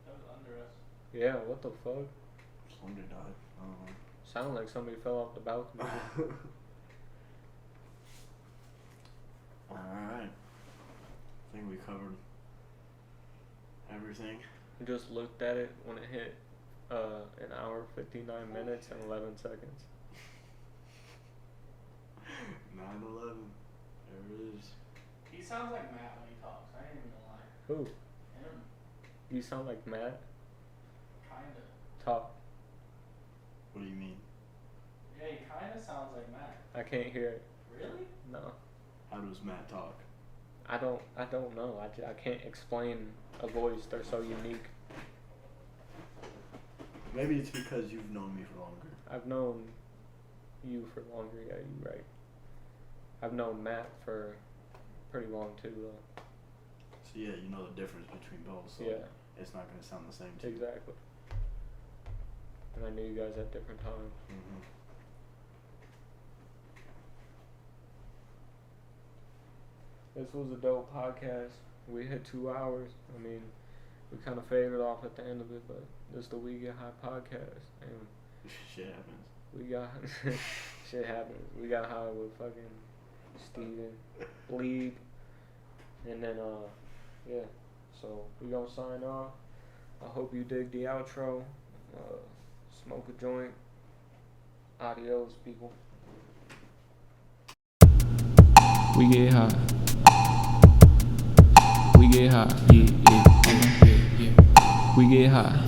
That was under us.
Yeah, what the fuck?
Somebody died. I don't know.
Sounded like somebody fell off the balcony.
Alright. I think we covered everything.
I just looked at it when it hit 1 hour, 59 minutes, and 11 seconds.
9/11. There it is.
He sounds like Matt when he talks. I ain't even gonna lie.
Who?
Him,
You sound like Matt?
kinda.
Talk.
What do you mean?
Yeah, he kinda sounds like Matt.
I can't hear it.
Really?
No.
How does Matt talk?
I don't know. I can't explain a voice. They're so unique.
Maybe it's because you've known me for longer.
I've known you for longer. Yeah, you're right. I've known Matt for pretty long too, though.
So yeah, you know the difference between both. So
Yeah.
it's not gonna sound the same to you.
Exactly. And I knew you guys at different times.
Mm-hmm.
This was a dope podcast. We hit 2 hours. I mean, we kind of faded off at the end of it, but this is the We Get High podcast. And
Shit happens.
we got shit happens. We got high with fucking Steven, Bleed, and then yeah. So we gonna sign off. I hope you dig the outro. Smoke a joint. Adios, people.
We get high. We get high. Yeah. We get high.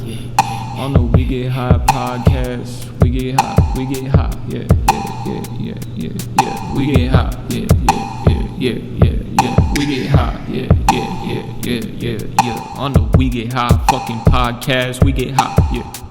On the We Get High podcast. We get high. We get high. Yeah. We get high. Yeah. We get high. Yeah. On the We Get High fucking podcast. We get high. Yeah.